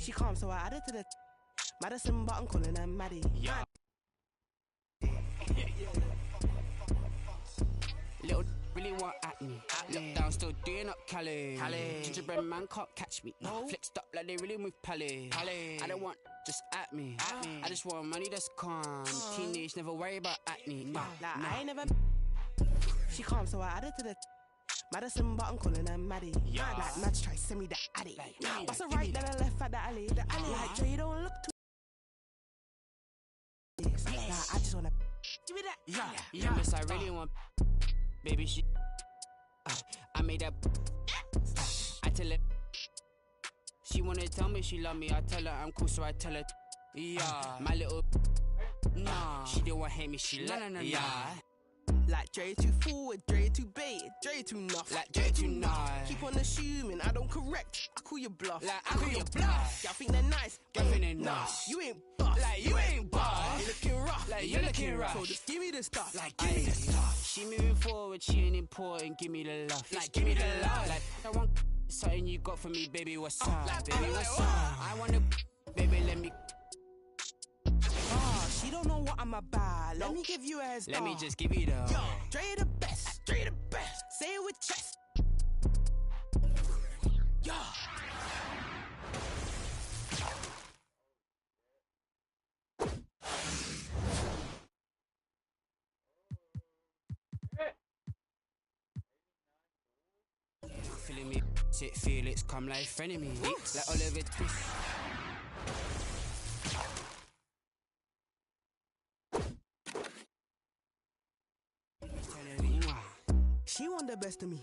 She calm, so I added to the Madison, but I'm calling her Maddie. Yeah. Little really want at me. Look down, still doing up Cali. Gingerbread man can't catch me. No. Flexed up like they really move Pally. I don't want just at me. I just want money that's calm. Teenage, never worry about acne. Nah. I ain't never. She calm, so I added to the Madison, but I'm calling her Maddie. Yeah. Like Mads try send me the addy. What's the right, then I left at the alley. Like Dre, don't look too. Nah, I just wanna give me that. Yeah, miss, I really want. Baby, she. I made that. I tell her. She wanna tell me she love me. I tell her I'm cool, so I tell her. Yeah, my little. Nah, she didn't want hate me. She nah. Yeah. Like Dre too forward, Dre too baited, Dre too nuff. Like Dre too nice. Keep on assuming I don't correct. I call you bluff. Like I call you bluff. Y'all think they're nice. Y'all think they're nice. You ain't boss. Like you ain't boss. You looking rough. Like you looking rough. So just give me the stuff. Like give me the stuff. She moving forward, she ain't important. Give me the love. Like give me the love. Like I want something you got for me, baby. What's up? Baby, what's up? I wanna, baby, let me. She don't know what I'm about. Let me give you a head start. Let me just give you the. Yo, Dre the best. Dre the best. Say it with chest. Yo. Feeling me, sit Felix, come like frenemy. Like Oliver Twist. She want the best of me.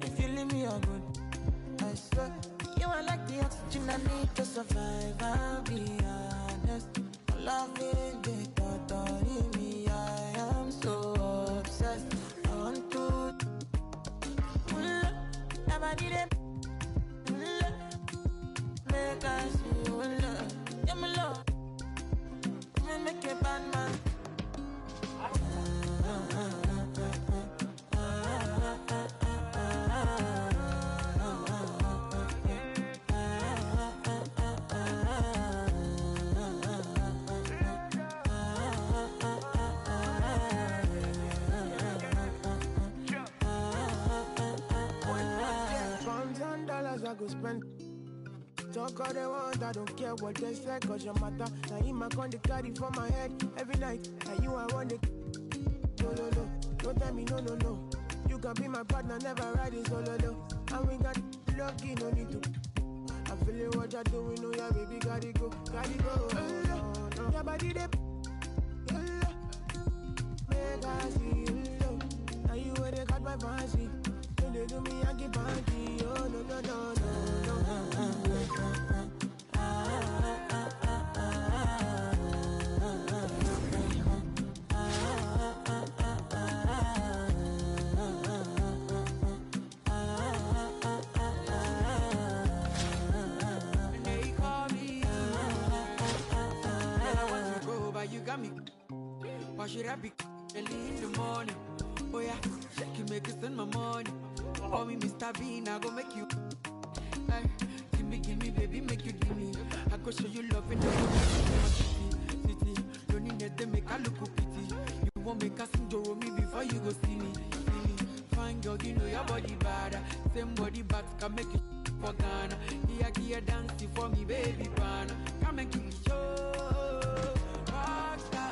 If you leave me, I'm good. I swear, you are like the oxygen I need to survive. I'll be honest. Loving the thought of me, I am so obsessed. I want to never did it. Make I see you love. Yeah, my love. Make a bad man. I go spend. Talk all they want, I don't care what they say, cause your matter. Now in my con, they carry for my head every night. And you, I want it. No, don't tell me no. You can be my partner, never ride it solo, and we got lucky, no need to. I'm feeling what you're doing, oh yeah, baby, gotta go. Your body, they make I see you, now you where they got my fancy. They do me, I get banky. Oh, no. They call me. I want to go, but you got me. Why should I be early in the morning? Oh yeah, shake it, make it spend my money. Call me Mr. Bean, I go make you. Hey, give me, baby, make you give me. I go show you love in the city. Don't need that, they make a look pity. You won't make a sing to me before you go see me. Fine girl, you know your body bad. Same body but can make it for Ghana. Here, dancing for me, baby, pan. Come and give me show. Rockstar.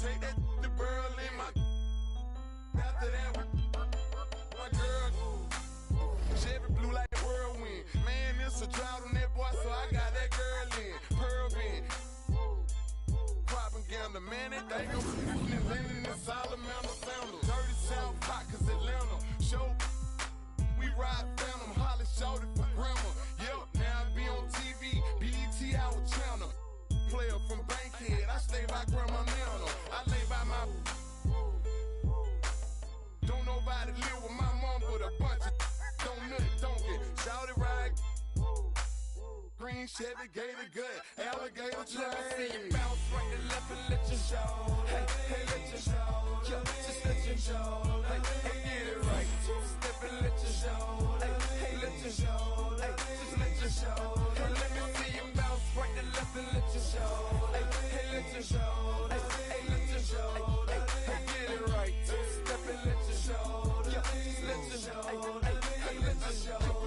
Take that the burl in my. After that. Chevy blue like whirlwind. Man, it's a drought on that boy, so I got that girl in. Pearl in. Propaganda, man, they think I'm living in the Salamander sandal. Dirty South hot, cause Atlanta. Show, we ride Phantom. Holly shorty for grandma. Yep, now I be on TV. BET our channel. Player from Bankhead, I stay by Grandma Nana. I lay by my. Don't nobody live with my mom, but a bunch of don't nut, don't get. Shouty ride. Green Chevy, gator gut, alligator train. Let me see you bounce right to left and let you show. Hey, hey, let you show. Yo, just let you show. Hey, hey, get it right. Step and let you show. Hey, hey, let you show. Hey, just let you show. Hey, let me see you bounce right to left and let you show. Hey, hey, let you show. Hey, hey, let you show. Hey, hey, get it right. Step and let you show. Yo, just let you show. Hey, hey, hey, let you show.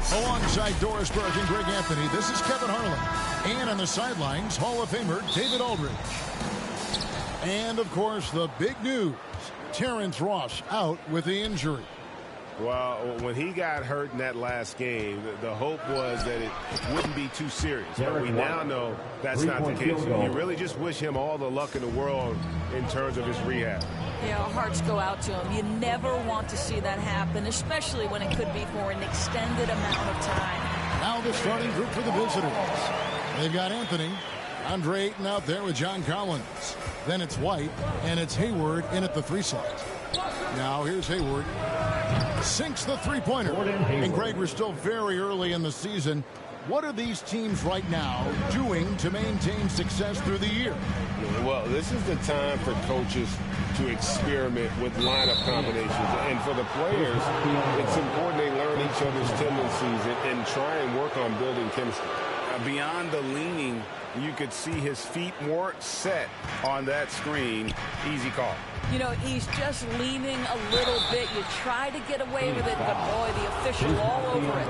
Alongside Doris Burke and Greg Anthony, this is Kevin Harlan. And on the sidelines, Hall of Famer David Aldridge. And, of course, the big news, Terrence Ross out with the injury. Well, when he got hurt in that last game, the hope was that it wouldn't be too serious. But we now know that's not the case. You really just wish him all the luck in the world in terms of his rehab. Yeah, our hearts go out to him. You never want to see that happen, especially when it could be for an extended amount of time. Now the starting group for the visitors. They've got Anthony, Andre Ayton out there with John Collins. Then it's White, and it's Hayward in at the 3 slot. Now here's Hayward. Sinks the three-pointer. And Greg, we're still very early in the season. What are these teams right now doing to maintain success through the year? Well, this is the time for coaches to experiment with lineup combinations. And for the players, it's important they learn each other's tendencies and try and work on building chemistry. Beyond the leaning, you could see his feet weren't set on that screen. Easy call. You know, he's just leaning a little bit. You try to get away with it, but boy, the official all over it.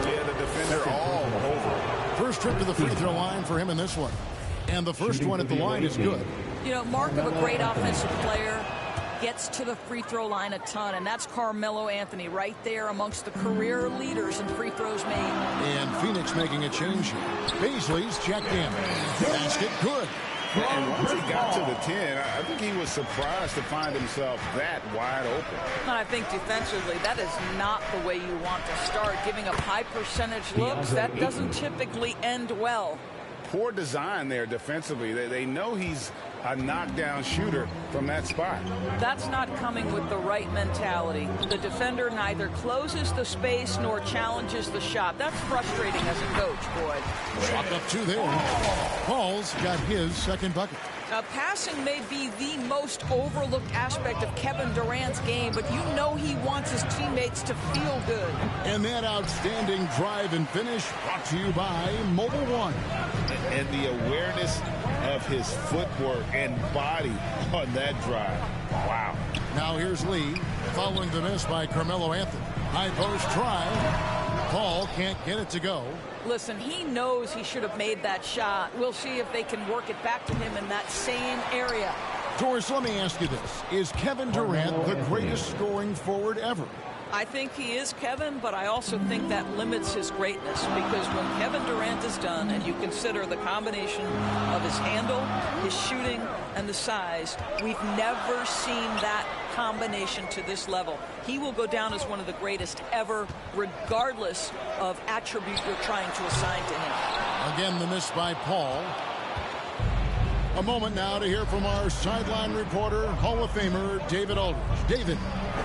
Yeah, the defender all over it. First trip to the free throw line for him in this one. And the first one at the line is good. You know, mark of a great offensive player, gets to the free throw line a ton, and that's Carmelo Anthony right there amongst the career leaders in free throws made. And Phoenix making a change here. Paisley's checked in. Basket good. And once he got to the 10, I think he was surprised to find himself that wide open. And I think defensively, that is not the way you want to start. Giving up high percentage looks, that doesn't typically end well. Poor design there defensively. They know he's a knockdown shooter from that spot. That's not coming with the right mentality. The defender neither closes the space nor challenges the shot. That's frustrating as a coach, Boyd. Walk up two there. Paul's got his second bucket. Now, passing may be the most overlooked aspect of Kevin Durant's game, but you know he wants his teammates to feel good. And that outstanding drive and finish brought to you by Mobile One. And the awareness of his footwork and body on that drive. Wow. Now here's Lee following the miss by Carmelo Anthony. High post try. Paul can't get it to go. Listen, he knows he should have made that shot. We'll see if they can work it back to him in that same area. Doris, let me ask you this. Is Kevin Durant the greatest scoring forward ever? I think he is, Kevin, but I also think that limits his greatness, because when Kevin Durant is done and you consider the combination of his handle, his shooting, and the size, we've never seen that combination to this level. He will go down as one of the greatest ever, regardless of attribute you're trying to assign to him. Again, the miss by Paul. A moment now to hear from our sideline reporter, Hall of Famer David Aldridge. David.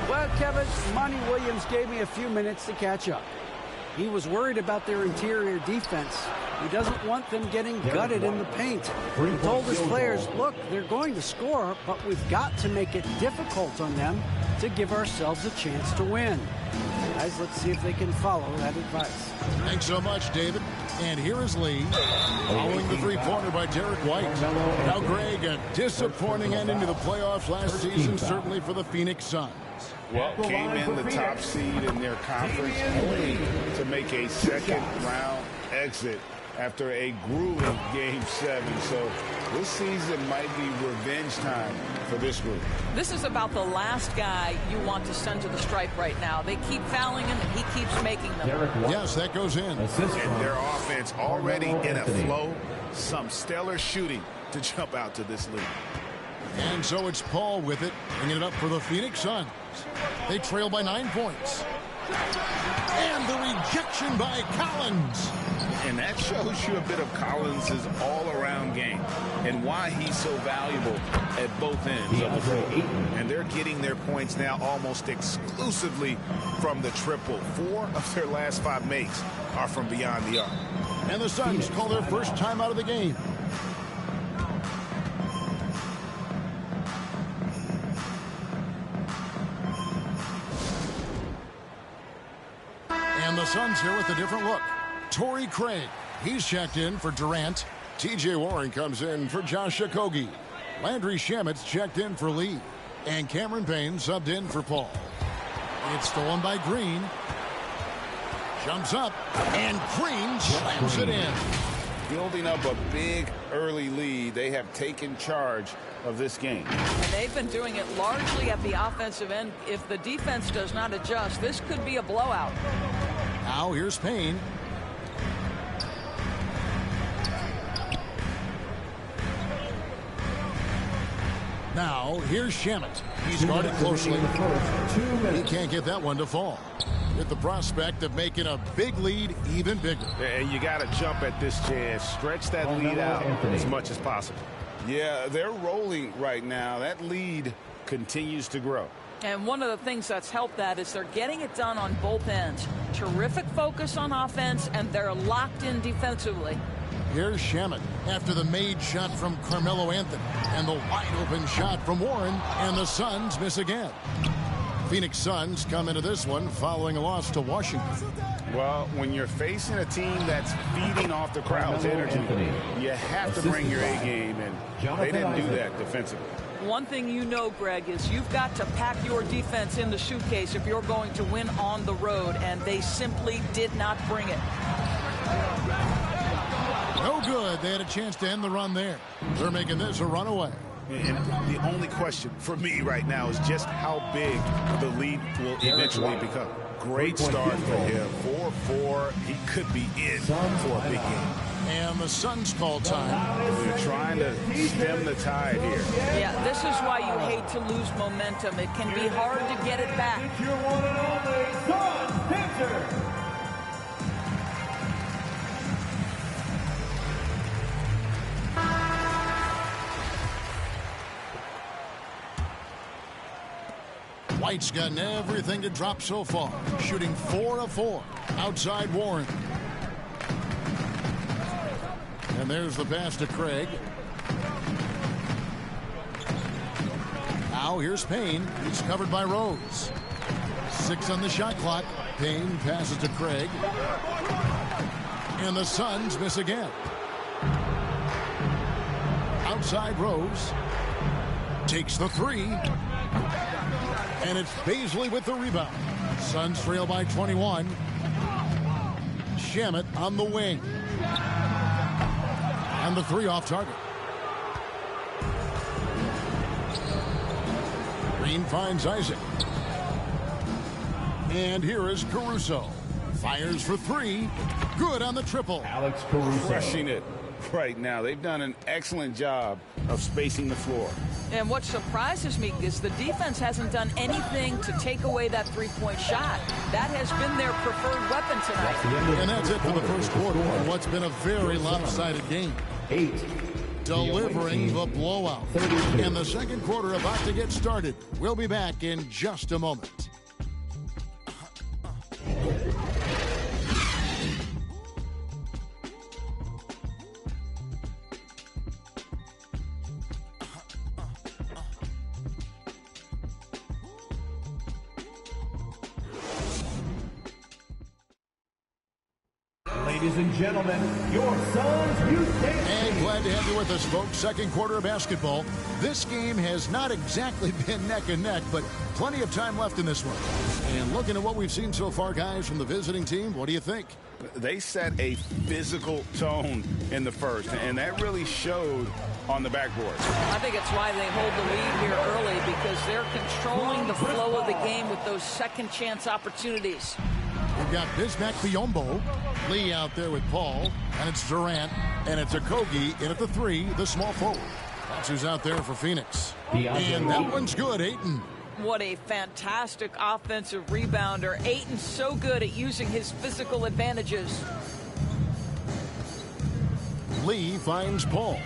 Well, Kevin, Monty Williams gave me a few minutes to catch up. He was worried about their interior defense. He doesn't want them getting gutted in the paint. He told his players, look, they're going to score, but we've got to make it difficult on them to give ourselves a chance to win. Guys, let's see if they can follow that advice. Thanks so much, David. And here is Lee, following the three-pointer by Derek White. Now, Greg, a disappointing ending to the playoffs last season, certainly for the Phoenix Suns. Well, came in the top seed in their conference only to make a second-round exit after a grueling Game 7. So this season might be revenge time for this group. This is about the last guy you want to send to the stripe right now. They keep fouling him, and he keeps making them. Yes, that goes in. And their offense already in a flow. Some stellar shooting to jump out to this lead. And so it's Paul with it, bringing it up for the Phoenix Suns. They trail by 9 points. And the rejection by Collins. And that shows you a bit of Collins' all-around game and why he's so valuable at both ends of the floor. And they're getting their points now almost exclusively from the triple. 4 of their last 5 makes are from beyond the arc. And the Suns call their first time out of the game. And the Suns here with a different look. Torrey Craig, he's checked in for Durant. T.J. Warren comes in for Josh Okogie. Landry Shamet's checked in for Lee. And Cameron Payne subbed in for Paul. It's stolen by Green. Jumps up, and Green slams it in. Building up a big early lead, they have taken charge of this game. And they've been doing it largely at the offensive end. If the defense does not adjust, this could be a blowout. Now here's Payne. Now here's Shamet. He's guarded closely. He can't get that one to fall. With the prospect of making a big lead even bigger. And you got to jump at this chance. Stretch that lead out as much as possible. Yeah, they're rolling right now. That lead continues to grow. And one of the things that's helped that is they're getting it done on both ends. Terrific focus on offense, and they're locked in defensively. Here's Shamet after the made shot from Carmelo Anthony and the wide open shot from Warren, and the Suns miss again. Phoenix Suns come into this one following a loss to Washington. Well, when you're facing a team that's feeding off the crowd's energy, you have to bring your A game, and they didn't do that defensively. One thing you know, Greg, is you've got to pack your defense in the suitcase if you're going to win on the road, and they simply did not bring it. No good. They had a chance to end the run there. They're making this a runaway. And the only question for me right now is just how big the lead will eventually become. Great start for him. 4-4. He could be in for a big game. And the Suns call time. They're trying to stem the tide here. Yeah, this is why you hate to lose momentum. It can be hard to get it back. It's your one and only Suns pitcher. White's gotten everything to drop so far, shooting 4 of 4 outside Warren. And there's the pass to Craig. Now here's Payne. He's covered by Rose. 6 on the shot clock. Payne passes to Craig. And the Suns miss again. Outside Rose. Takes the 3. And it's Bazley with the rebound. Suns trail by 21. Shamet on the wing. And the 3 off target. Green finds Isaac. And here is Caruso. Fires for 3. Good on the triple. Alex Caruso. Crushing it right now. They've done an excellent job of spacing the floor. And what surprises me is the defense hasn't done anything to take away that three-point shot. That has been their preferred weapon tonight. And that's it for the first quarter of what's been a very lopsided game. 8. Delivering the blowout. And the second quarter about to get started. We'll be back in just a moment. Ladies and gentlemen, your Suns Youth Dance Team. And glad to have you with us, folks. Second quarter of basketball. This game has not exactly been neck and neck, but plenty of time left in this one. And looking at what we've seen so far, guys, from the visiting team, what do you think? They set a physical tone in the first, and that really showed on the backboard. I think it's why they hold the lead here early, because they're controlling the flow of the game with those second chance opportunities. We've got Bismack Biyombo, Lee out there with Paul, and it's Durant, and it's Okogie in at the 3, the small forward. That's who's out there for Phoenix. And that one's good, Ayton. What a fantastic offensive rebounder. Ayton's so good at using his physical advantages. Lee finds Paul.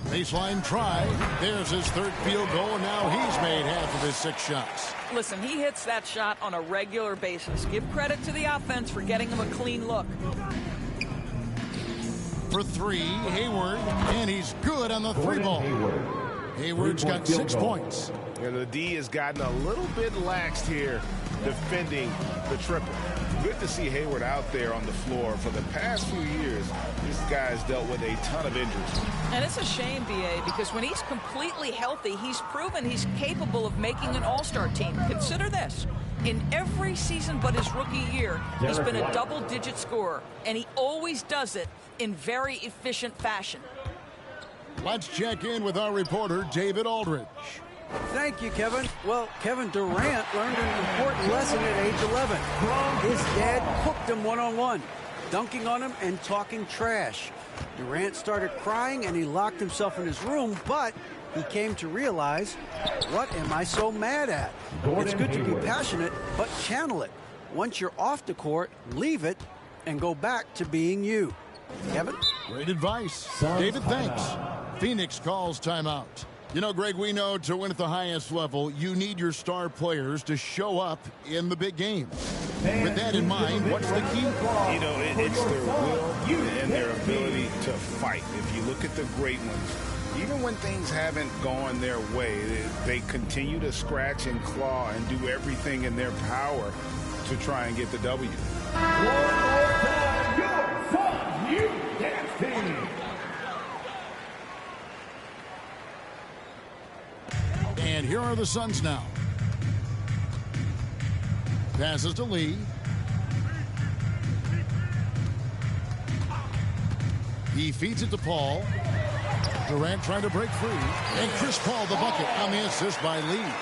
Baseline try. There's his third field goal, and now he's made half of his 6 shots. Listen, he hits that shot on a regular basis. Give credit to the offense for getting him a clean look. For 3, Hayward, and he's good on the 3 ball. Hayward's got 6 points. And the D has gotten a little bit laxed here defending the triple. Good to see Hayward out there on the floor. For the past few years, this guy's dealt with a ton of injuries. And it's a shame, B.A., because when he's completely healthy, he's proven he's capable of making an all-star team. Consider this. In every season but his rookie year, he's been a double-digit scorer, and he always does it in very efficient fashion. Let's check in with our reporter, David Aldridge. Thank you, Kevin. Well, Kevin Durant learned an important lesson at age 11. His dad cooked him one-on-one, dunking on him and talking trash. Durant started crying and he locked himself in his room, but he came to realize, what am I so mad at? It's good to be passionate, but channel it. Once you're off the court, leave it and go back to being you. Kevin? Great advice. David, thanks. Phoenix calls timeout. You know, Greg, we know to win at the highest level, you need your star players to show up in the big games. With that in mind, what's the key? You know, it's their will and their ability to fight. If you look at the great ones, even when things haven't gone their way, they continue to scratch and claw and do everything in their power to try and get the W. One more time, your Suns Youth Dance Team. And here are the Suns now. Passes to Lee. He feeds it to Paul. Durant trying to break free. And Chris Paul the bucket on the assist by Lee.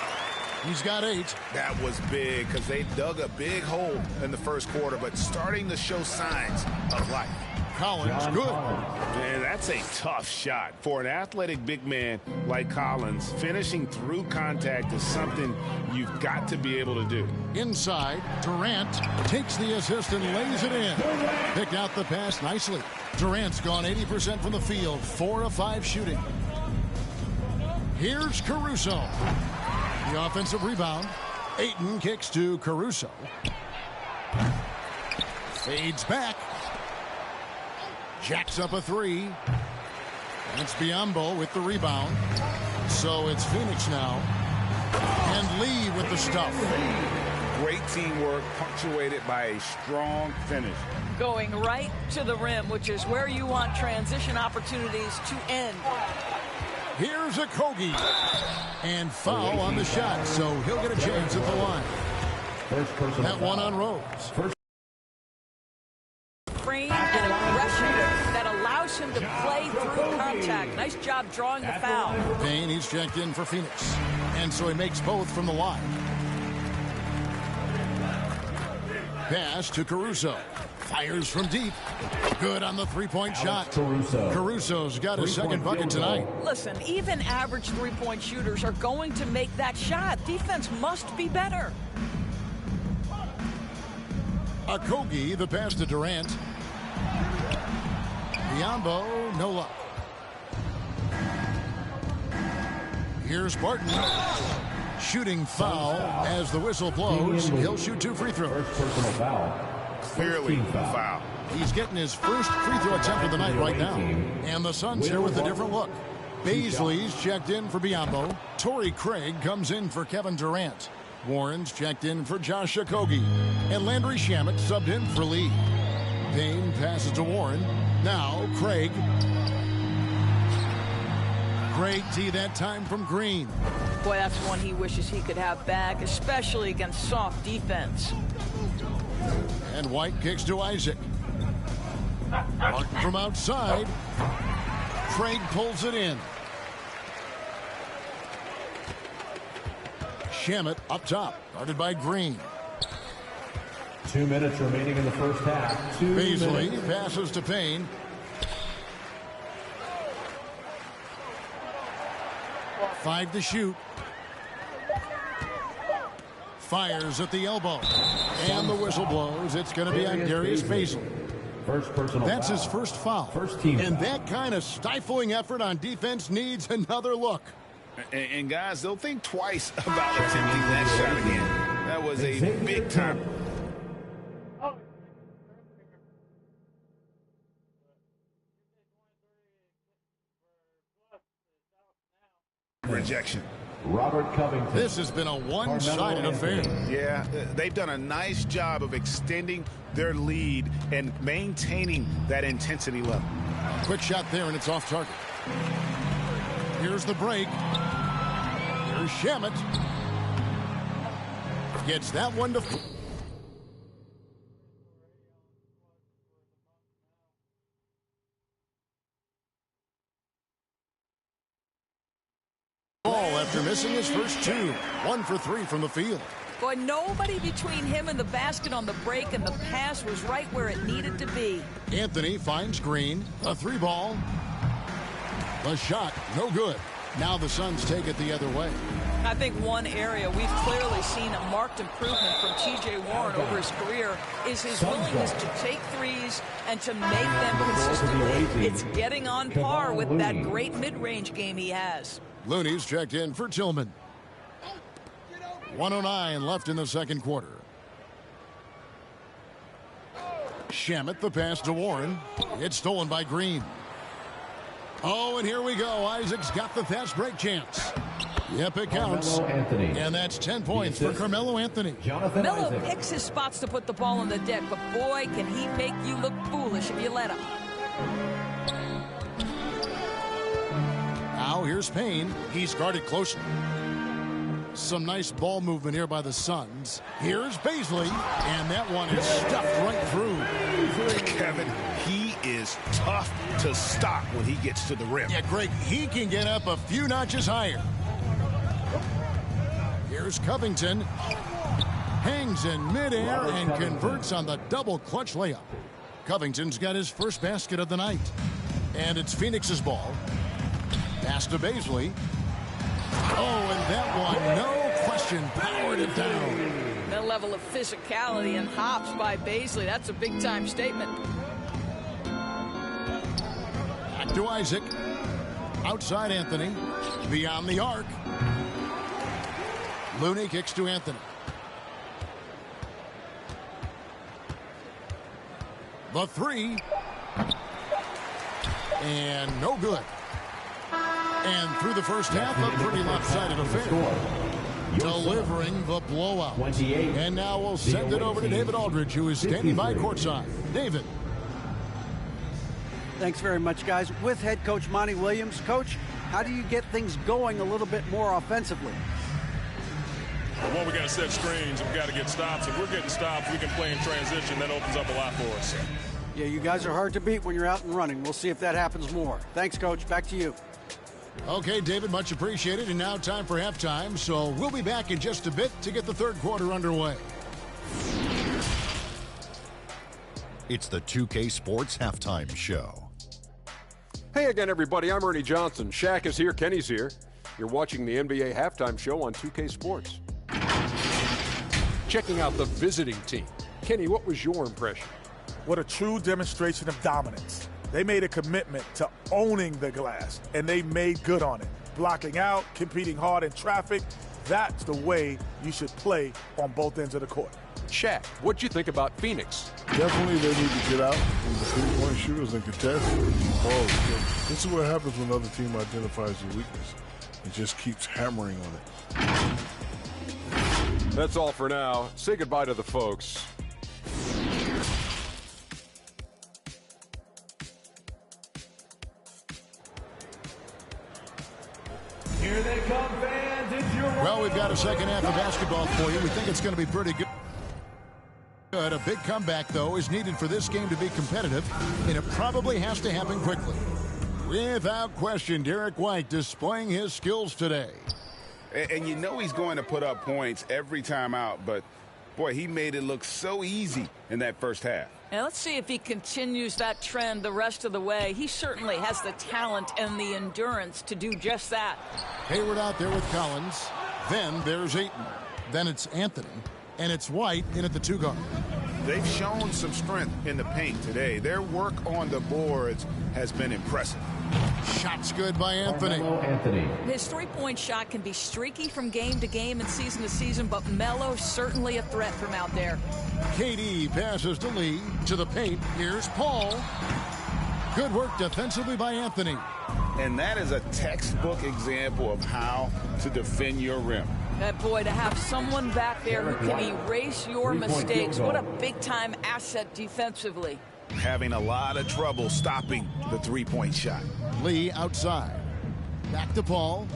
He's got 8. That was big because they dug a big hole in the first quarter, but starting to show signs of life. Collins, good. Man, that's a tough shot. For an athletic big man like Collins, finishing through contact is something you've got to be able to do. Inside, Durant takes the assist and lays it in. Picked out the pass nicely. Durant's gone 80% from the field, 4 of 5 shooting. Here's Caruso. The offensive rebound. Ayton kicks to Caruso. Fades back. Jacks up a three. It's Biyombo with the rebound. So it's Phoenix now. And Lee with the stuff. Great teamwork, punctuated by a strong finish. Going right to the rim, which is where you want transition opportunities to end. Here's a Kogi. And foul on the shot, so he'll get a chance at the line. That one on Rose. Frame and aggression that allows him to play through contact. Nice job drawing the foul. Payne, he's checked in for Phoenix. And so he makes both from the line. Pass to Caruso. Fires from deep. Good on the three-point shot. Caruso's got his second bucket tonight. Listen, even average three-point shooters are going to make that shot. Defense must be better. Okogie, the pass to Durant. Biyombo, no luck. Here's Barton. Shooting foul as the whistle blows. He'll shoot 2 free throws. Personal foul. Clearly foul. He's getting his first free throw attempt of the night right now. And the Suns here with a different look. Baisley's checked in for Biyombo. Torrey Craig comes in for Kevin Durant. Warren's checked in for Josh Okogie. And Landry Shamet subbed in for Lee. Payne passes to Warren. Now Craig. Great D that time from Green. Boy, that's one he wishes he could have back, especially against soft defense. And White kicks to Isaac. Marked from outside. Craig pulls it in. Shamet up top, guarded by Green. 2 minutes remaining in the first half. Baisley passes to Payne. Five to shoot. Fires at the elbow. And the whistle blows. It's going to be on Darius Baisley. That's his first foul. First team. And that kind of stifling effort on defense needs another look. And guys, they'll think twice about attempting that shot again. That was a big time rejection. Robert Covington. This has been a one-sided affair. Yeah, they've done a nice job of extending their lead and maintaining that intensity level. Quick shot there, and it's off target. Here's the break. Here's Shamet. Gets that one to... After missing his first two. 1 for 3 from the field. Boy, nobody between him and the basket on the break, and the pass was right where it needed to be. Anthony finds Green. A 3-ball. The shot, no good. Now the Suns take it the other way. I think one area we've clearly seen a marked improvement from T.J. Warren over his career is his willingness to take threes and to make them consistently. It's getting on par with that great mid-range game he has. Looney's checked in for Tillman. 1:09 left in the second quarter. Shamet, the pass to Warren. It's stolen by Green. Oh, and here we go. Isaac's got the fast break chance. Yep, it counts. And that's 10 points for Carmelo Anthony. Melo picks his spots to put the ball on the deck, but boy, can he make you look foolish if you let him. Now here's Payne. He's guarded closely. Some nice ball movement here by the Suns. Here's Baisley, and that one is stuffed right through. Kevin, he is tough to stop when he gets to the rim. Yeah, Greg, he can get up a few notches higher. Here's Covington. Hangs in midair and converts on the double clutch layup. Covington's got his first basket of the night. And it's Phoenix's ball. Pass to Baisley. Oh, and that one, no question, powered it down. That level of physicality and hops by Baisley, that's a big-time statement. Back to Isaac. Outside Anthony. Beyond the arc. Looney kicks to Anthony. The three. And no good. And through the first half, a pretty lopsided affair. Delivering the blowout. And now we'll send it over to David Aldridge, who is standing by courtside. David. Thanks very much, guys. With head coach Monty Williams. Coach, how do you get things going a little bit more offensively? Well, one, we got to set screens. We've got to get stops. If we're getting stops, we can play in transition. That opens up a lot for us. Yeah, you guys are hard to beat when you're out and running. We'll see if that happens more. Thanks, Coach. Back to you. Okay, David, much appreciated. And now time for halftime. So we'll be back in just a bit to get the third quarter underway. It's the 2K Sports Halftime Show. Hey again, everybody. I'm Ernie Johnson. Shaq is here. Kenny's here. You're watching the NBA Halftime Show on 2K Sports. Checking out the visiting team. Kenny, what was your impression? What a true demonstration of dominance. They made a commitment to owning the glass, and they made good on it. Blocking out, competing hard in traffic. That's the way you should play on both ends of the court. Shaq, what'd you think about Phoenix? Definitely they need to get out from the three-point shooters and contest. This is what happens when the other team identifies your weakness. It just keeps hammering on it. That's all for now. Say goodbye to the folks. Here they come, fans. It's your Well, we've got a second half of basketball for you. We think it's going to be pretty good. A big comeback, though, is needed for this game to be competitive, and it probably has to happen quickly. Without question, Derek White displaying his skills today. And you know he's going to put up points every time out, but, boy, he made it look so easy in that first half. Now let's see if he continues that trend the rest of the way. He certainly has the talent and the endurance to do just that. Hayward out there with Collins. Then there's Ayton. Then it's Anthony. And it's White in at the two guard. They've shown some strength in the paint today. Their work on the boards has been impressive. Shots good by Anthony. His three-point shot can be streaky from game to game and season to season, but Melo's certainly a threat from out there. KD passes to Lee. To the paint. Here's Paul. Good work defensively by Anthony. And that is a textbook example of how to defend your rim. That boy, to have someone back there who can erase your mistakes, what a big-time asset defensively. Having a lot of trouble stopping the three-point shot. Lee outside. Back to Paul.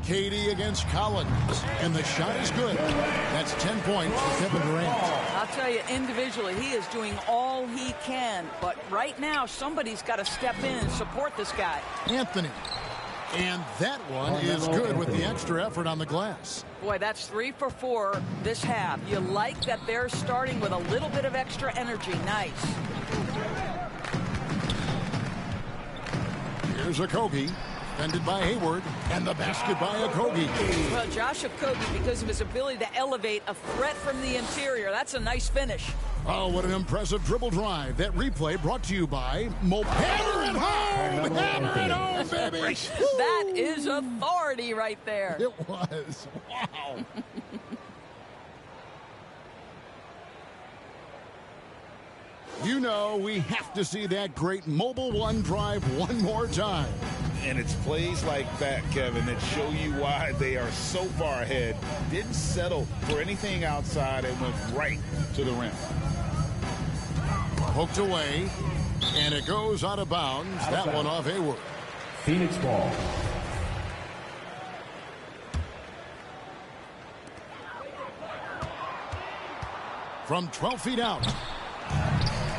KD against Collins. And the shot is good. That's 10 points for Kevin Durant. I'll tell you, individually, he is doing all he can. But right now, somebody's got to step in and support this guy. Anthony. And that one is good with the extra effort on the glass. Boy, that's 3 for 4 this half. You like that they're starting with a little bit of extra energy. Nice. Here's Okogie, defended by Hayward, and the basket by Okogie. Well, Josh Okogie, because of his ability to elevate a threat from the interior, that's a nice finish. Oh, what an impressive dribble drive. That replay brought to you by Hammer it home! Hammer it home, baby! That is authority right there. It was. Wow. You know, we have to see that great Mobile One drive one more time. And it's plays like that, Kevin, that show you why they are so far ahead. Didn't settle for anything outside and went right to the rim. Poked away, and it goes out of bounds. That one off Hayward. Phoenix ball. From 12 feet out.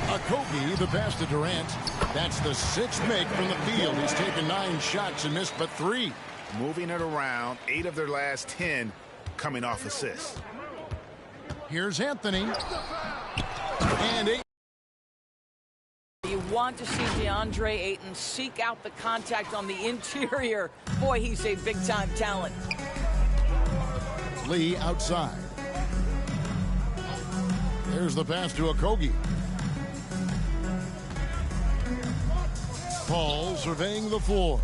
Okogie, the pass to Durant. That's the 6th make from the field. He's taken 9 shots and missed but 3. Moving it around, 8 of their last 10 coming off assists. Here's Anthony. And 8. You want to see DeAndre Ayton seek out the contact on the interior. Boy, he's a big-time talent. Lee outside. There's the pass to Okogie. Paul surveying the floor.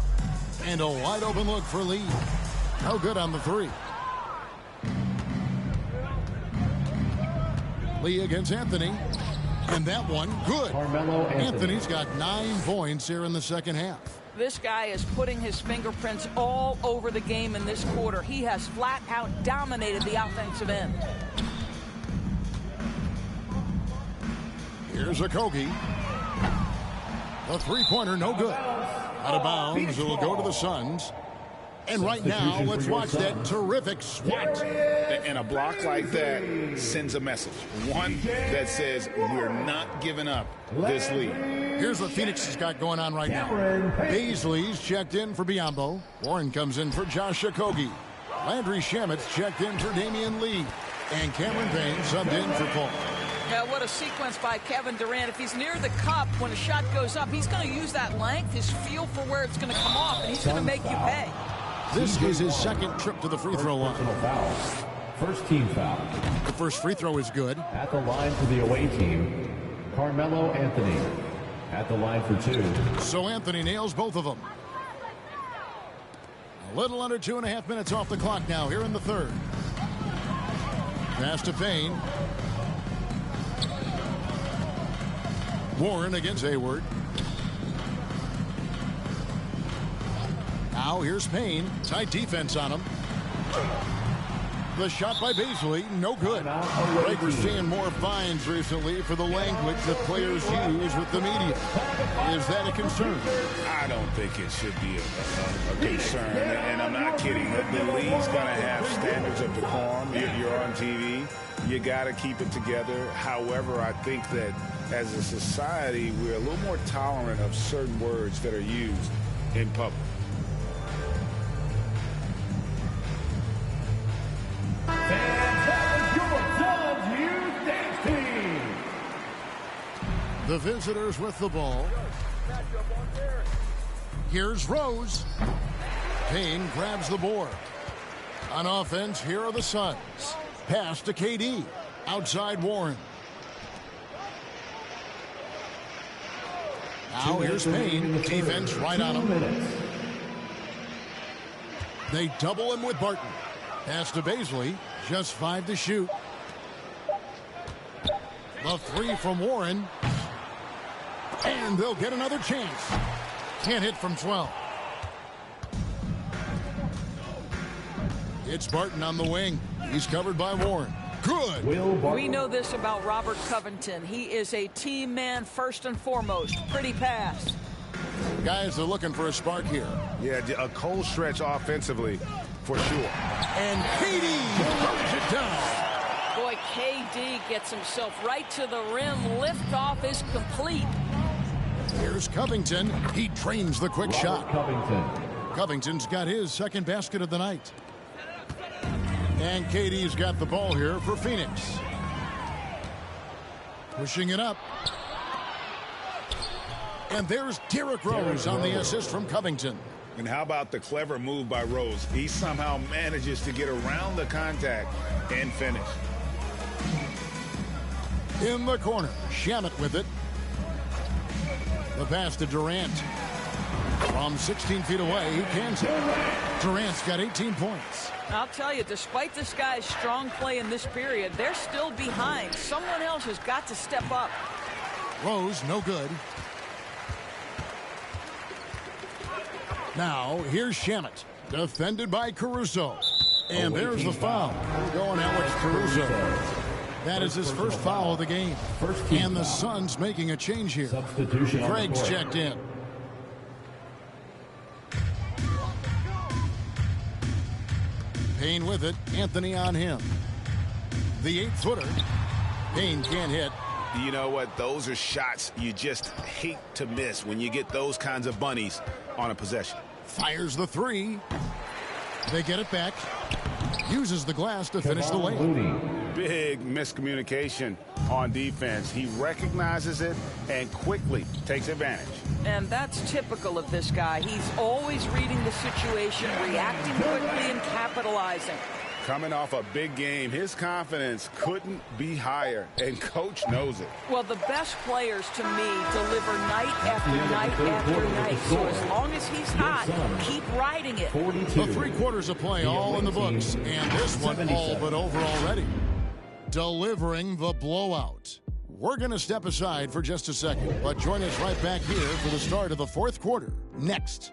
And a wide open look for Lee. No good on the three. Lee against Anthony. And that one, good. Carmelo Anthony's got 9 points here in the second half. This guy is putting his fingerprints all over the game in this quarter. He has flat out dominated the offensive end. Here's Okogie. The three-pointer, no good. Out of bounds, it'll go to the Suns. And right now, let's watch that terrific swat. And a block like that sends a message. One that says, we're not giving up this lead. Here's what Phoenix has got going on right now. Baisley's checked in for Biyombo. Warren comes in for Josh Okogie. Landry Shamet's checked in for Damian Lee. And Cameron Payne subbed in for Paul. Yeah, what a sequence by Kevin Durant. If he's near the cup when a shot goes up, he's going to use that length, his feel for where it's going to come off, and he's going to make you pay. This is his second trip to the free throw line. First team foul. The first free throw is good. At the line for the away team, Carmelo Anthony. At the line for 2. So Anthony nails both of them. A little under 2.5 minutes off the clock now here in the third. Pass to Payne. Warren against Hayward. Now here's Payne. Tight defense on him. The shot by Baisley, no good. We're seeing more fines recently for the language that players use with the media. Is that a concern? I don't think it should be a concern, and I'm not kidding. The league's going to have standards of decorum. You're on TV. You got to keep it together. However, I think that as a society, we're a little more tolerant of certain words that are used in public. The visitors with the ball. Here's Rose. Payne grabs the board. On offense, here are the Suns. Pass to KD. Outside Warren. Now here's Payne. Defense right on him. They double him with Barton. Pass to Baisley. Just 5 to shoot. The three from Warren. And they'll get another chance. Can't hit from 12. It's Barton on the wing. He's covered by Warren. Good. We know this about Robert Covington. He is a team man first and foremost. Pretty pass. Guys are looking for a spark here. Yeah, a cold stretch offensively for sure. And KD throws it down. Boy, KD gets himself right to the rim. Liftoff is complete. Here's Covington. He drains the quick shot. Covington's got his second basket of the night. And KD's got the ball here for Phoenix. Pushing it up. And there's Derrick Rose on the assist from Covington. And how about the clever move by Rose? He somehow manages to get around the contact and finish. In the corner, Shamet with it. The pass to Durant. From 16 feet away, he cans it. Durant's got 18 points. I'll tell you, despite this guy's strong play in this period, they're still behind. Someone else has got to step up. Rose, no good. Now, here's Shamet, defended by Caruso. And there's the foul. Going Alex Caruso. That is his first foul of the game. And the Suns making a change here. Craig's checked in. Payne with it. Anthony on him. The 8-footer. Payne can't hit. You know what? Those are shots you just hate to miss when you get those kinds of bunnies on a possession. Fires the three. They get it back. Uses the glass to finish the layup. Big miscommunication on defense. He recognizes it and quickly takes advantage. And that's typical of this guy. He's always reading the situation, reacting quickly, and capitalizing. Coming off a big game, his confidence couldn't be higher, and Coach knows it. Well, the best players, to me, deliver night after night after night. So as long as he's hot, keep riding it. The 3 quarters of play all in the books, and this one all but over already. Delivering the blowout. We're going to step aside for just a second, but join us right back here for the start of the 4th quarter. Next.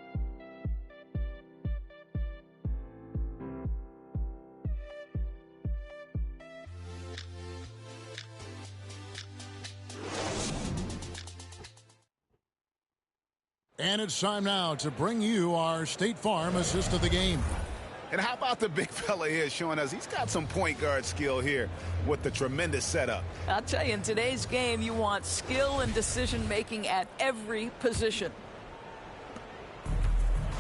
And it's time now to bring you our State Farm assist of the game. And how about the big fella here showing us he's got some point guard skill here with the tremendous setup. I'll tell you, in today's game, you want skill and decision-making at every position.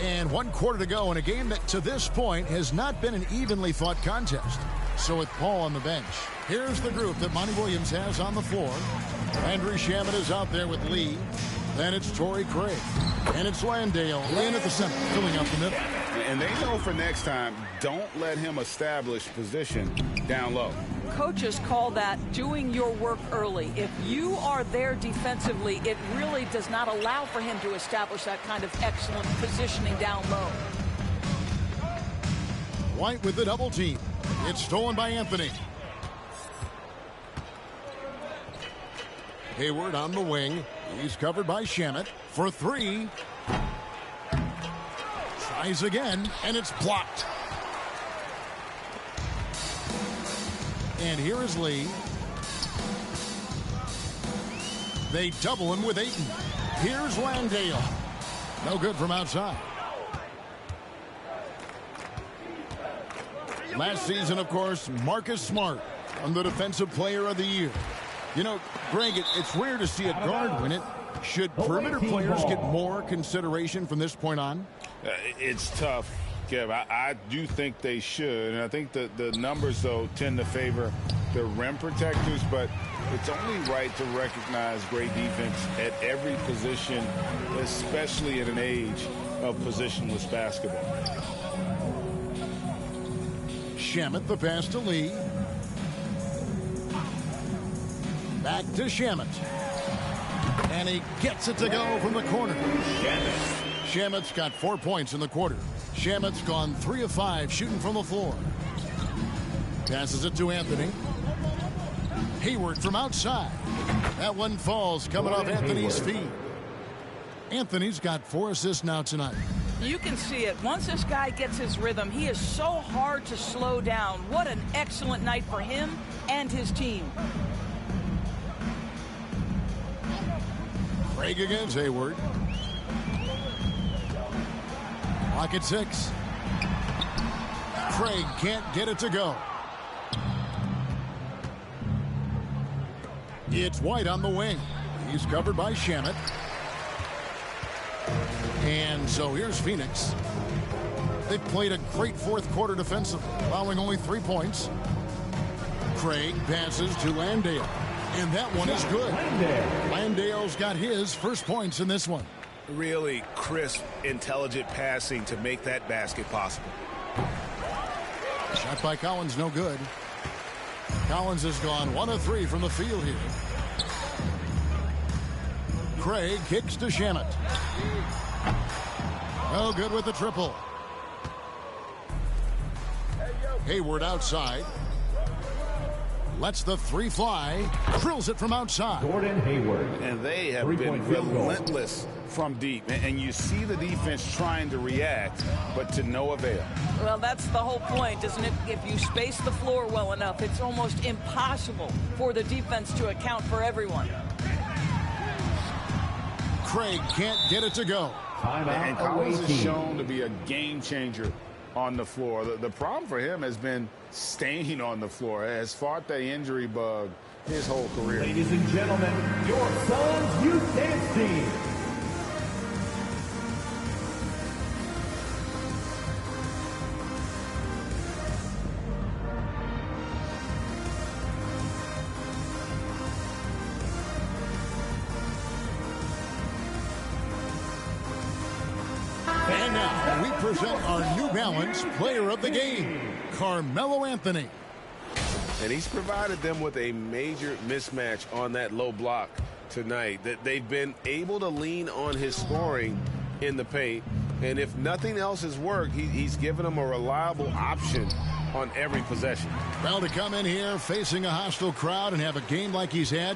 And 1 quarter to go in a game that, to this point, has not been an evenly fought contest. So with Paul on the bench, here's the group that Monty Williams has on the floor. Andrew Shamet is out there with Lee. Then it's Torrey Craig. And it's Landale in at the center, filling out the middle. And they know for next time, don't let him establish position down low. Coaches call that doing your work early. If you are there defensively, it really does not allow for him to establish that kind of excellent positioning down low. White with the double team. It's stolen by Anthony. Hayward on the wing. He's covered by Shamet for 3. Tries again, and it's blocked. And here is Lee. They double him with Ayton. Here's Landale. No good from outside. Last season, of course, Marcus Smart won the Defensive Player of the Year. You know, Greg, it's rare to see a guard win it. Should perimeter players get more consideration from this point on? It's tough, Kev. I do think they should. And I think the numbers, though, tend to favor the rim protectors. But it's only right to recognize great defense at every position, especially in an age of positionless basketball. Shamet, the pass to Lee. Back to Shamet. And he gets it to go from the corner. Shamet's got 4 points in the quarter. Shamet's gone 3 of 5 shooting from the floor. Passes it to Anthony. Hayward from outside. That one falls coming off Anthony's feet. Anthony's got 4 assists now tonight. You can see it. Once this guy gets his rhythm, he is so hard to slow down. What an excellent night for him and his team. Craig against Hayward. Clock at 6. Craig can't get it to go. It's White on the wing. He's covered by Shamet. And so here's Phoenix. They've played a great 4th quarter defensively, allowing only 3 points. Craig passes to Landale. And that one is good. Landale's got his first points in this one. Really crisp, intelligent passing to make that basket possible. Shot by Collins, no good. Collins has gone 1 of 3 from the field here. Craig kicks to Shamet. No good with the triple. Hayward outside. Lets the 3 fly. Drills it from outside. Gordon Hayward. And they have been relentless from deep. And you see the defense trying to react, but to no avail. Well, that's the whole point, isn't it? If you space the floor well enough, it's almost impossible for the defense to account for everyone. Craig can't get it to go. And Collins is shown to be a game changer on the floor. The problem for him has been staying on the floor. Has fought the injury bug his whole career. Ladies and gentlemen, your Suns Youth Dance Team. And now we present our New Balance Player of the Game, Carmelo Anthony. And he's provided them with a major mismatch on that low block tonight. That they've been able to lean on his scoring in the paint. And if nothing else has worked, he's given them a reliable option on every possession. Well, to come in here facing a hostile crowd and have a game like he's had,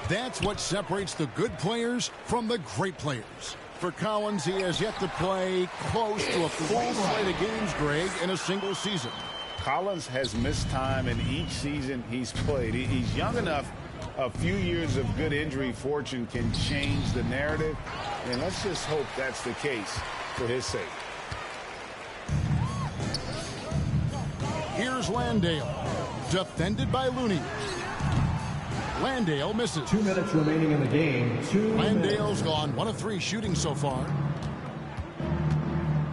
that's what separates the good players from the great players. For Collins, he has yet to play close to a full slate of games, Greg, in a single season. Collins has missed time in each season he's played. He's young enough. A few years of good injury fortune can change the narrative, and let's just hope that's the case for his sake. Here's Landale, defended by Looney. Landale misses. 2 minutes remaining in the game. Landale's gone 1 of 3 shooting so far.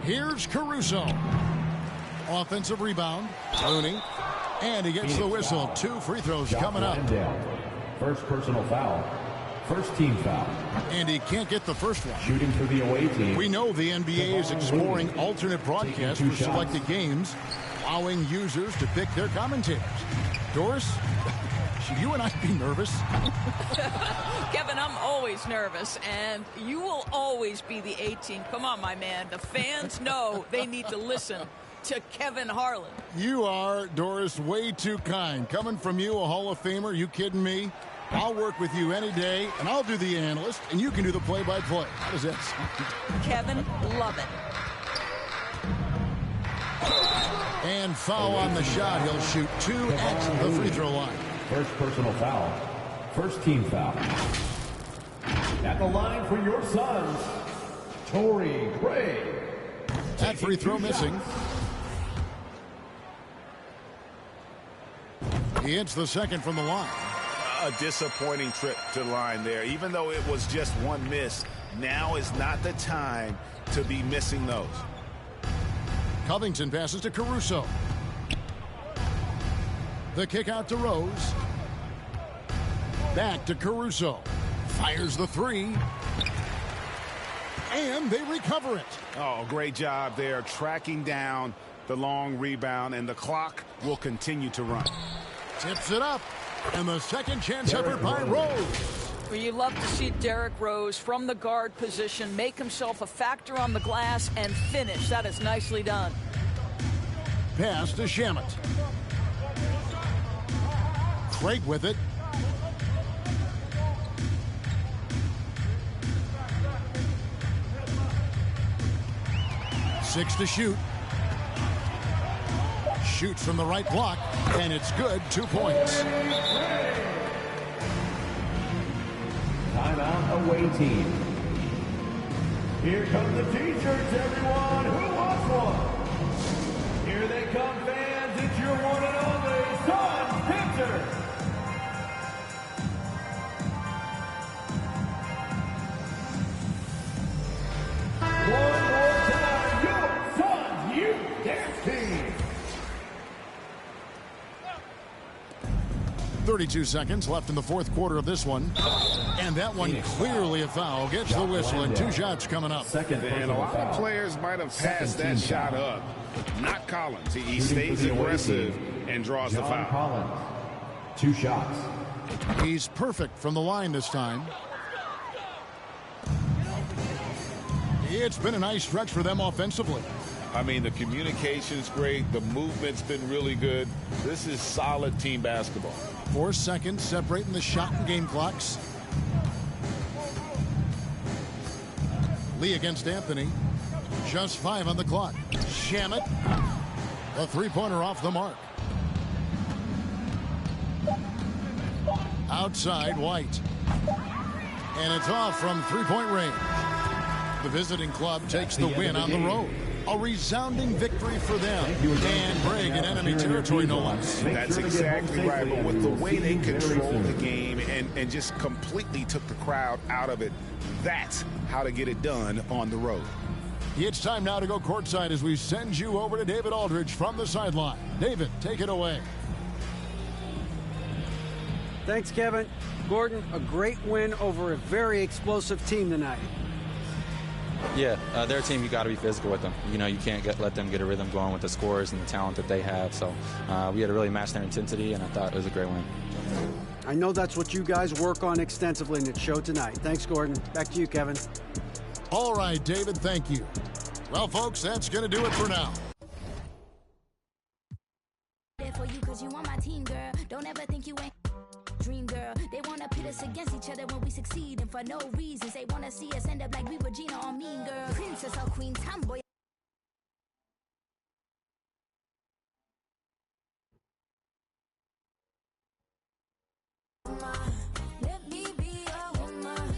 Here's Caruso. Offensive rebound. Looney. And he gets the whistle. 2 free throws coming up. First personal foul. First team foul. And he can't get the first one. Shooting for the away team. We know the NBA is exploring alternate broadcasts for selected games, allowing users to pick their commentators. Doris, should you and I be nervous? Kevin, I'm always nervous, and you will always be the A team. Come on, my man. The fans know they need to listen to Kevin Harlan. You are, Doris, way too kind. Coming from you, a Hall of Famer, you kidding me? I'll work with you any day, and I'll do the analyst, and you can do the play-by-play. How does that sound? Kevin, love it. And foul on the shot. He'll shoot 2 at the free throw line. First personal foul. First team foul. At the line for your Suns, Torrey Craig. That free throw missing. He hits the second from the line. A disappointing trip to the line there. Even though it was just one miss, now is not the time to be missing those. Covington passes to Caruso. The kick out to Rose. Back to Caruso. Fires the 3. And they recover it. Oh, great job there, tracking down the long rebound, and the clock will continue to run. Tips it up. And the second chance effort by Rose. Well, you love to see Derrick Rose from the guard position make himself a factor on the glass and finish. That is nicely done. Pass to Shamet. Craig with it. Six to shoot. Shoots from the right block, and it's good. 2 points. Timeout away team. Here come the T-shirts, everyone. Who wants one? Here they come, fans. It's your one and only Suns Pictures. One more time, your Suns Youth Dance Team. 32 seconds left in the fourth quarter of this one. And that one clearly a foul. Gets the whistle, and 2 shots coming up. And a lot of players might have passed that shot up. Not Collins. He stays aggressive and draws the foul. Collins. 2 shots. He's perfect from the line this time. It's been a nice stretch for them offensively. I mean, the communication's great. The movement's been really good. This is solid team basketball. 4 seconds separating the shot and game clocks. Lee against Anthony. Just 5 on the clock. Shamet. A 3-pointer off the mark. Outside, White. And it's off from 3-point range. The visiting club takes the win on the road. A resounding victory for them. And break in enemy territory, no less. That's exactly right. But with the way they controlled the game and just completely took the crowd out of it, that's how to get it done on the road. It's time now to go courtside as we send you over to David Aldridge from the sideline. David, take it away. Thanks, Kevin. Gordon, a great win over a very explosive team tonight. Yeah, their team, you got to be physical with them. You know, you can't let them get a rhythm going with the scores and the talent that they have. So we had to really match their intensity, and I thought it was a great win. I know that's what you guys work on extensively, and it showed tonight. Thanks, Gordon. Back to you, Kevin. All right, David, thank you. Well, folks, that's going to do it for now. For you, 'cause you on my team, girl. Don't ever think you ain't dream, girl. They wanna pit us against each other when we succeed, and for no reasons. They wanna see us end up like we Regina or Mean Girl. Princess or Queen, tomboy. Let me be a woman.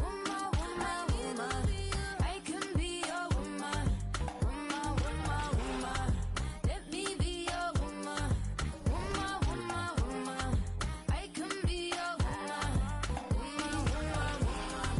Woman, woman, woman. I can be a woman. Woman, woman, woman. Let me be a woman. Woman, woman, woman. I can be a woman. Woman, woman, woman.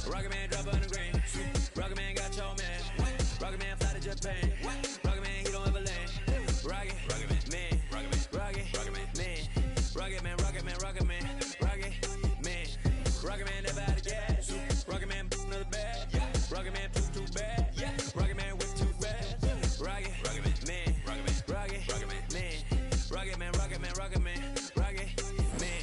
Rocket Man drop on the green. Rocket Man got your man. Rocket Man fly to Japan. Rocket Man, he don't ever land. Rocket Man, Rocket Man, Rocket Man, Rocket Man, Rocket Man, Rocket Man, Rocket Man never out of gas. Rocket Man another bad. Rocket Man too bad. Rocket Man whip too fast. Rocket Man, Rocket Man, Rocket Man, Rocket Man, Rocket Man, Rocket Man,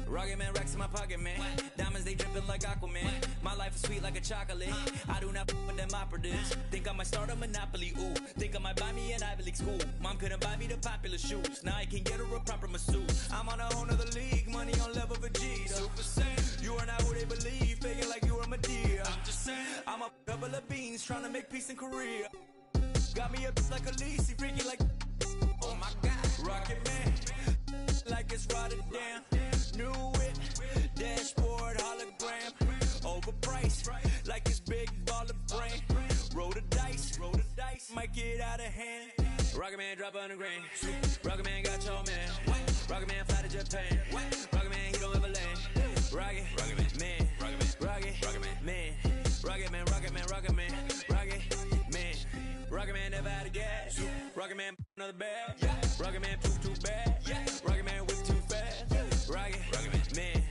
Rocket Man racks in my pocket, man. Diamonds they dripping like Aquaman. My life is sweet like a chocolate. I do not f with them operatives. Think I might start a monopoly, ooh. Think I might buy me an Ivy League school. Mom couldn't buy me the popular shoes. Now I can get her a proper masseuse. I'm on a whole nother league, money on level Vegeta. Super Saiyan. You are not who they believe, faking like you are Medea. I'm just saying. I'm a couple of beans trying to make peace in Korea. Got me a bitch like Khaleesi, freaky like. Oh my God, Rocket Man, like it's Rotterdam. New it, dashboard hologram. Overpriced, like it's big baller brain. Roll the dice, might get out of hand. Rocket Man drop on the green. Rocket Man got your man. Rocket Man fly to Japan. Rocket Man, he don't ever land. Rocket Man, Rocket Man, Rocket Man, Rocket Man, Rocket Man, Rocket Man, Rocket Man never out of gas. Rocket Man another bad. Rocket Man too bad. Rocket Man whip too fast. Rocket Man, Rocket Man,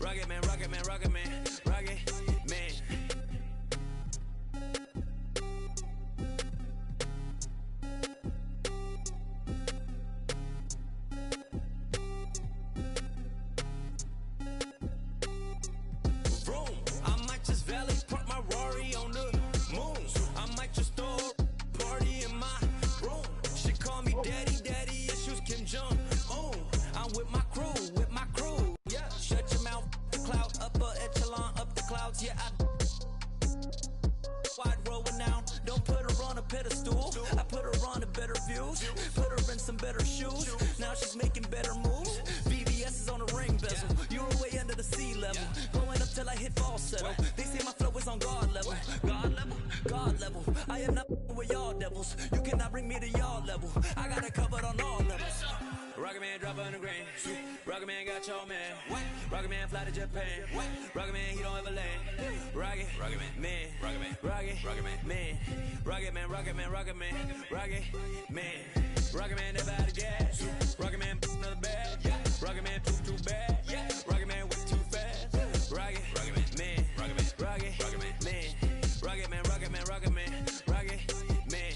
Rocket Man, Rocket Man, Rocket Man, Rocket Man. Vroom, I might just valet park my Rari on the moon. I might just throw a party in my room. She call me daddy, issues Kim Jong. Oh, I'm with my crew, Yeah, shut your mouth, the cloud, upper echelon, up the clouds. Yeah, I wide rolling now. Don't put her on a pedestal. I put her on a better views. Put her in some better shoes. Now she's making better moves. VVS is on the ring bezel. You're way under the sea level. Going up till I hit falsetto. They say my flow is on God level. God level. I am not with y'all devils. You cannot bring me to y'all level. I got it covered on all levels. Rocket Man drop on the green. Rocket Man got your man. Rocket Man fly to Japan. Rocket Man, he don't ever land. Rocket Man, Rocket Man, Rocket Man, Rocket Man, Rocket Man, Rocket Man, Rocket Man, Rocket Man never out of gas. Rocket Man another bad. Rocket Man too bad. Rocket Man whip too fast. Rocket Man, Rocket Man, Rocket Man, Rocket Man, Rocket Man, Rocket Man, Rocket Man.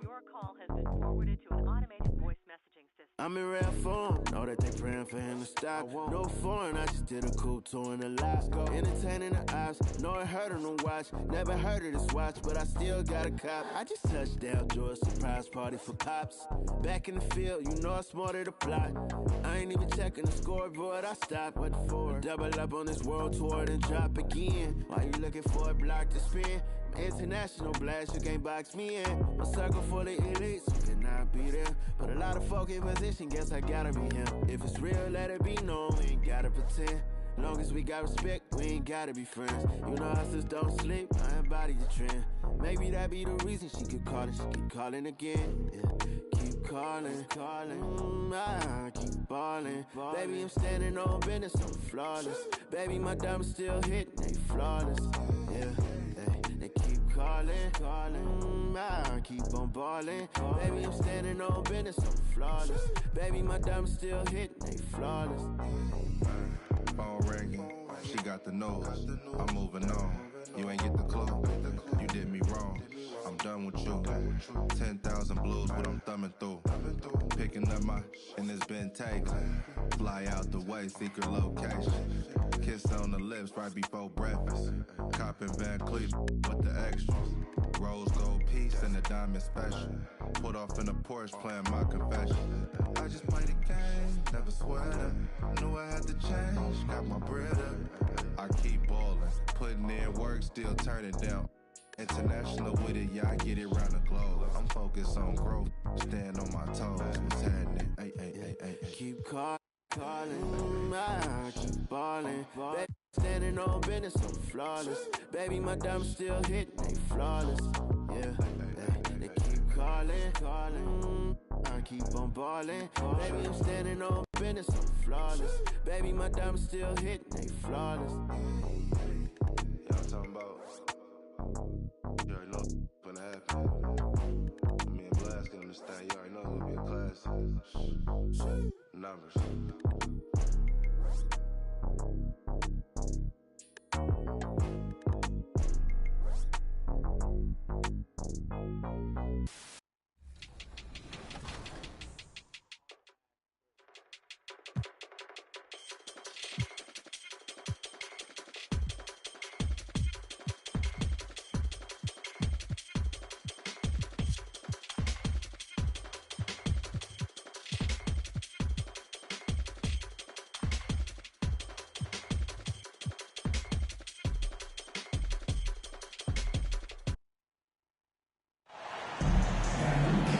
Your call has been forwarded to an automated voice messaging system. I'm in rare form, know that they praying for him to stop. No foreign, I just did a cool tour in the lot. Entertaining the ops, know it hurt them to watch. Never heard of this watch, but I still got a cop. I just touched down, George, surprise party for pops. Back in the field, you know I smarter the plot. I ain't even checking the scoreboard, I stopped. What for? Double up on this world tour, then drop again. Why you looking for a block to spin? International blast, you can't box me in. A circle full of elites, you cannot be there. But a lot of folk in position, guess I gotta be him. If it's real, let it be known, we ain't gotta pretend. Long as we got respect, we ain't gotta be friends. You know hustlers don't sleep, I embody the trend. Maybe that be the reason she keep calling again. Yeah. Keep calling. I keep balling. Baby, I'm standing on business, I'm flawless. Baby, my diamonds still hitting, they flawless. Yeah. They keep calling. I keep on balling. Baby, I'm standing on business, I'm flawless. Baby, my diamonds still hitting, they flawless. Phone ringing, she got the nose. I'm moving on. You ain't get the clue. You did me wrong. I'm done with you. 10,000 blues, what I'm thumbing through. Picking up my, and it's been taken. Fly out the way, secret location. Kiss on the lips right before breakfast. Copping Van Cleef with the extras. Rose gold piece and the diamond special. Put off in the Porsche playing my confession. I just played a game, never sweat up. Knew I had to change, got my bread up. I keep balling, putting in work, still turning down. International with it, yeah, I get it round the globe. I'm focused on growth, stand on my toes. What's happening? Ay. Keep calling. I keep balling. Baby, standing on business, I'm flawless. Baby, my diamonds still hitting, they flawless. Yeah, they keep calling. I keep on balling. Baby, I'm standing on business, I'm flawless. Baby, my diamonds still hitting, they flawless. Y'all talking about? You already know what's gonna happen. Me and Blast gonna understand. You already know it's gonna be a classic. Numbers.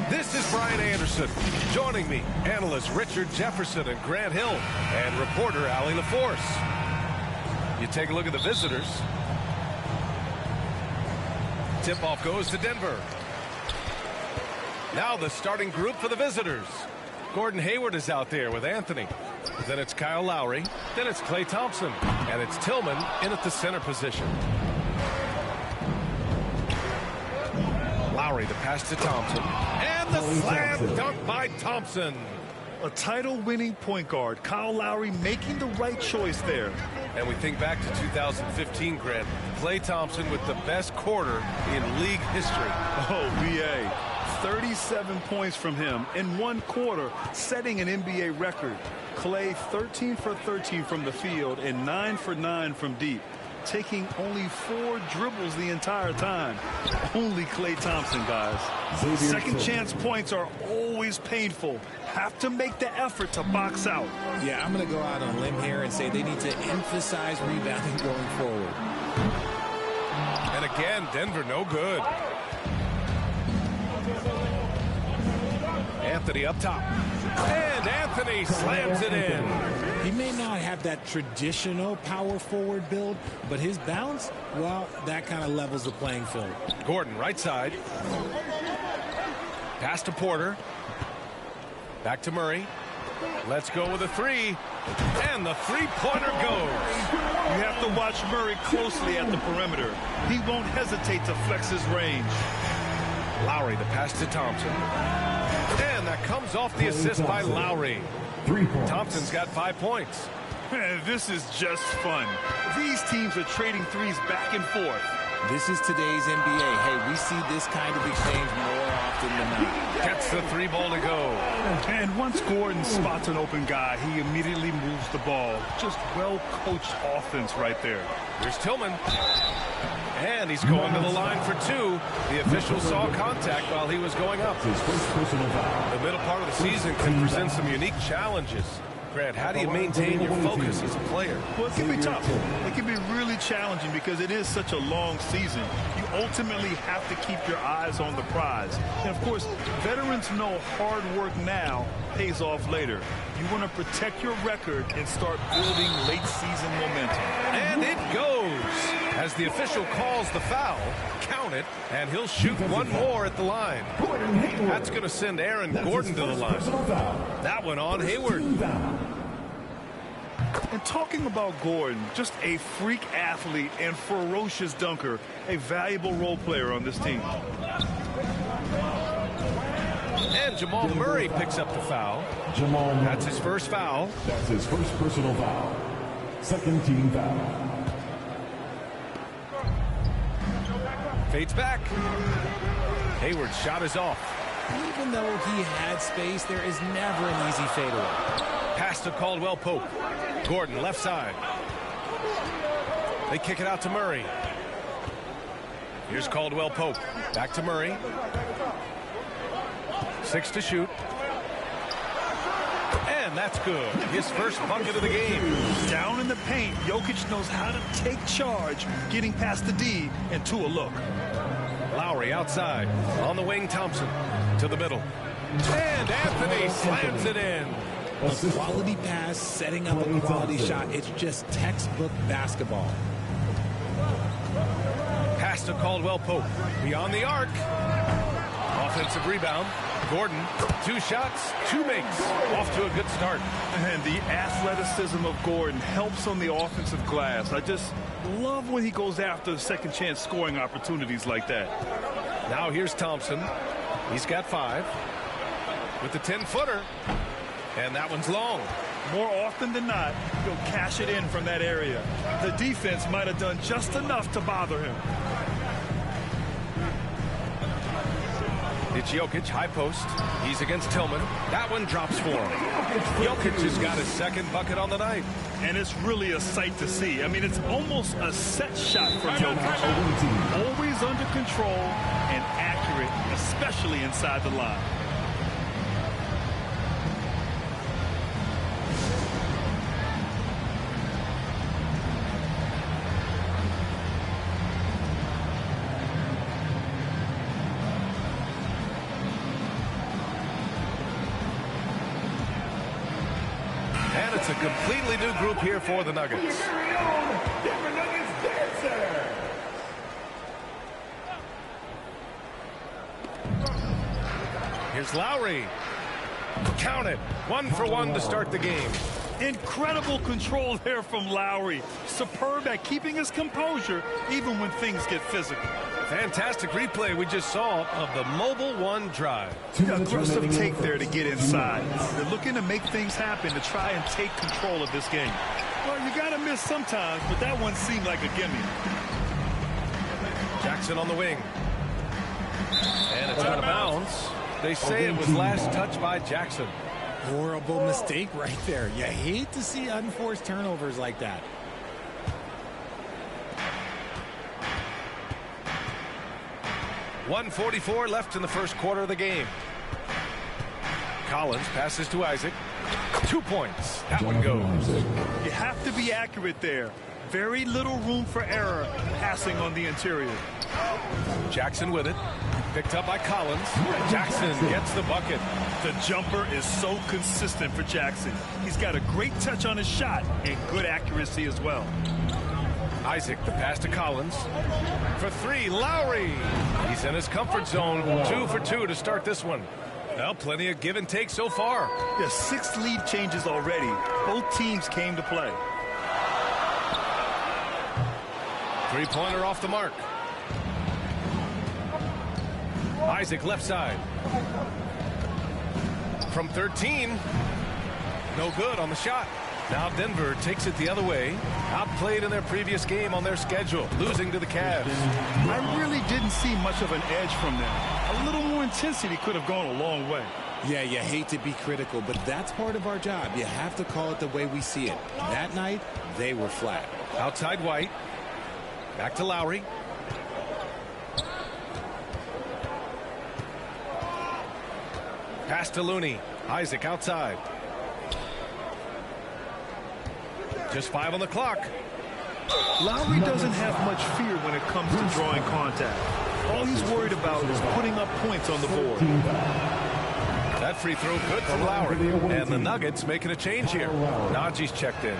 This is Brian Anderson. Joining me, analysts Richard Jefferson and Grant Hill, and reporter Allie LaForce. You take a look at the visitors. Tip-off goes to Denver. Now the starting group for the visitors. Gordon Hayward is out there with Anthony. Then it's Kyle Lowry. Then it's Klay Thompson. And it's Tillman in at the center position. Lowry, the pass to Thompson. And the slam dunk by Thompson. A title-winning point guard, Kyle Lowry, making the right choice there. And we think back to 2015, Grant. Klay Thompson with the best quarter in league history. Oh, B.A. 37 points from him in one quarter, setting an NBA record. Klay 13 for 13 from the field and 9 for 9 from deep, taking only 4 dribbles the entire time. Only Klay Thompson, guys. Second chance points are always painful. Have to make the effort to box out. Yeah, I'm going to go out on a limb here and say they need to emphasize rebounding going forward. And again, Denver no good. Anthony up top. And Anthony slams it in. He may not have that traditional power forward build, but his bounce, well, that kind of levels the playing field. Gordon, right side. Pass to Porter. Back to Murray. Let's go with a three. And the three-pointer goes. You have to watch Murray closely at the perimeter. He won't hesitate to flex his range. Lowry, the pass to Thompson. And that comes off the assist by Lowry. Thompson's got 5 points. This is just fun. These teams are trading threes back and forth. This is today's NBA. Hey, we see this kind of exchange more often than not. Gets the 3 ball to go. And once Gordon spots an open guy, he immediately moves the ball. Just well-coached offense right there. Here's Tillman. And he's going to the line for 2. The official saw contact while he was going up. The middle part of the season can present some unique challenges. Grant, how do you maintain your focus as a player? Well, it can be tough. It can be really challenging because it is such a long season. You ultimately have to keep your eyes on the prize. And, of course, veterans know hard work now pays off later. You want to protect your record and start building late-season momentum. And it goes as the official calls the foul. Count it, and he'll shoot one more at the line. That's going to send Aaron Gordon to the line. That one on Hayward. And talking about Gordon, just a freak athlete and ferocious dunker, a valuable role player on this team. And Jamal Murray picks up the foul. That's his first foul. That's his first personal foul. Second team foul. Fades back. Hayward's shot is off. Even though he had space, there is never an easy fadeaway. Pass to Caldwell Pope. Gordon left side. They kick it out to Murray. Here's Caldwell Pope. Back to Murray. 6 to shoot. And that's good. His first bucket of the game. Down in the paint, Jokic knows how to take charge, getting past the D and to a look. Lowry outside. On the wing, Thompson. To the middle. And Anthony slams it in. A quality pass, setting up a quality shot. It's just textbook basketball. Pass to Caldwell Pope. Beyond the arc. Offensive rebound. Gordon, 2 shots, 2 makes. Off to a good start. And the athleticism of Gordon helps on the offensive glass. I just love when he goes after second chance scoring opportunities like that. Now here's Thompson. He's got 5. With the 10-footer. And that one's long. More often than not, he'll cash it in from that area. The defense might have done just enough to bother him. It's Jokic, high post. He's against Tillman. That one drops for him. Jokic has got his second bucket on the night. And it's really a sight to see. I mean, it's almost a set shot from Jokic. Always under control and accurate, especially inside the line. And it's a completely new group here for the Nuggets. Denver Nuggets dancer. Here's Lowry. Count it. 1 for 1 to start the game. Incredible control there from Lowry. Superb at keeping his composure even when things get physical. Fantastic replay we just saw of the Mobile One drive. Aggressive take there to get inside. They're looking to make things happen to try and take control of this game. Well, you got to miss sometimes, but that one seemed like a gimme. Jackson on the wing. And it's out of bounds. They say it was last touched by Jackson. Horrible mistake right there. You hate to see unforced turnovers like that. .144 left in the first quarter of the game. Collins passes to Isaac. 2 points. That one goes. You have to be accurate there. Very little room for error passing on the interior. Jackson with it. Picked up by Collins. Jackson gets the bucket. The jumper is so consistent for Jackson. He's got a great touch on his shot and good accuracy as well. Isaac, the pass to Collins. For 3, Lowry. He's in his comfort zone. 2 for 2 to start this one. Well, plenty of give and take so far. Yeah, 6 lead changes already. Both teams came to play. 3-pointer off the mark. Isaac left side. From 13. No good on the shot. Now Denver takes it the other way. Outplayed in their previous game on their schedule, losing to the Cavs. I really didn't see much of an edge from them. A little more intensity could have gone a long way. Yeah, you hate to be critical, but that's part of our job. You have to call it the way we see it. That night, they were flat. Outside White. Back to Lowry. Pass to Looney. Isaac outside. Just 5 on the clock. Lowry doesn't have much fear when it comes to drawing contact. All he's worried about is putting up points on the board. That free throw good from Lowry. And the Nuggets making a change here. Najee's checked in.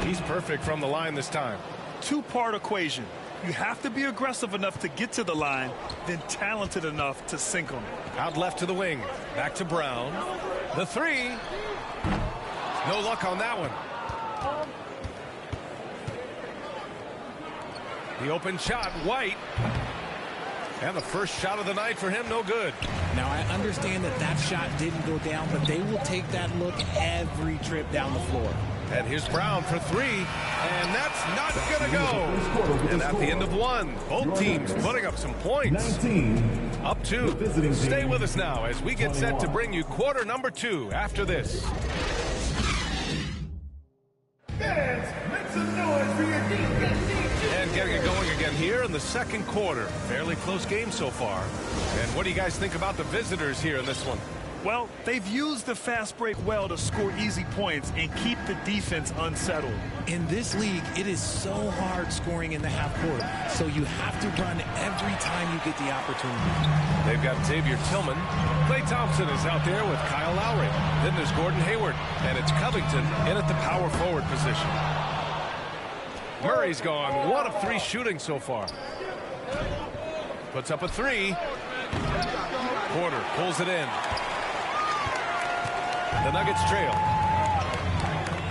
He's perfect from the line this time. Two-part equation. You have to be aggressive enough to get to the line, then talented enough to sink them. Out left to the wing. Back to Brown. The three. No luck on that one. The open shot, White. And the first shot of the night for him, no good. Now, I understand that that shot didn't go down, but they will take that look every trip down the floor. And here's Brown for three, and that's not going to go. And at the end of one, both teams putting up some points. Up 2. Stay with us now as we get set to bring you quarter number 2 after this. Fans, make some noise for your defense. And getting it going again here in the second quarter. Fairly close game so far. And what do you guys think about the visitors here in this one? Well, they've used the fast break well to score easy points and keep the defense unsettled. In this league, it is so hard scoring in the half court, so you have to run every time you get the opportunity. They've got Xavier Tillman. Klay Thompson is out there with Kyle Lowry. Then there's Gordon Hayward, and it's Covington in at the power forward position. Murray's gone 1 of 3 shooting so far. Puts up a 3. Porter pulls it in. The Nuggets trail.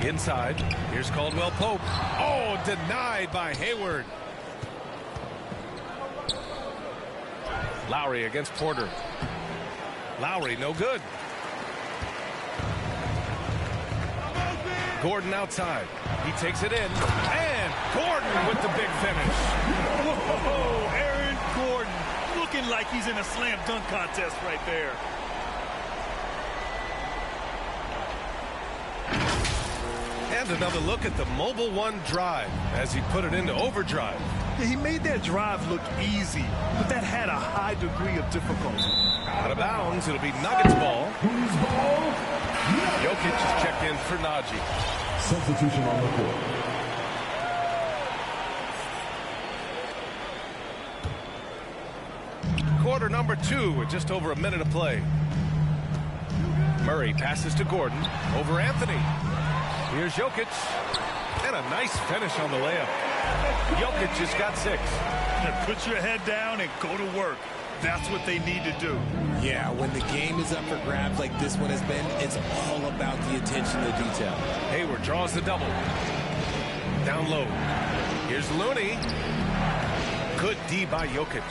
Inside. Here's Caldwell Pope. Oh, denied by Hayward. Lowry against Porter. Lowry, no good. Gordon outside. He takes it in. And Gordon with the big finish. Whoa, Aaron Gordon looking like he's in a slam dunk contest right there. And another look at the Mobile One drive as he put it into overdrive. Yeah, he made that drive look easy, but that had a high degree of difficulty. Out of bounds, it'll be Nuggets ball. Jokic is checked in for Najee. Substitution on the court. Quarter number 2 with just over a minute of play. Murray passes to Gordon over Anthony. Here's Jokic. And a nice finish on the layup. Jokic has got 6. Now put your head down and go to work. That's what they need to do. Yeah, when the game is up for grabs like this one has been, it's all about the attention to detail. Hayward draws the double. Down low. Here's Looney. Good D by Jokic.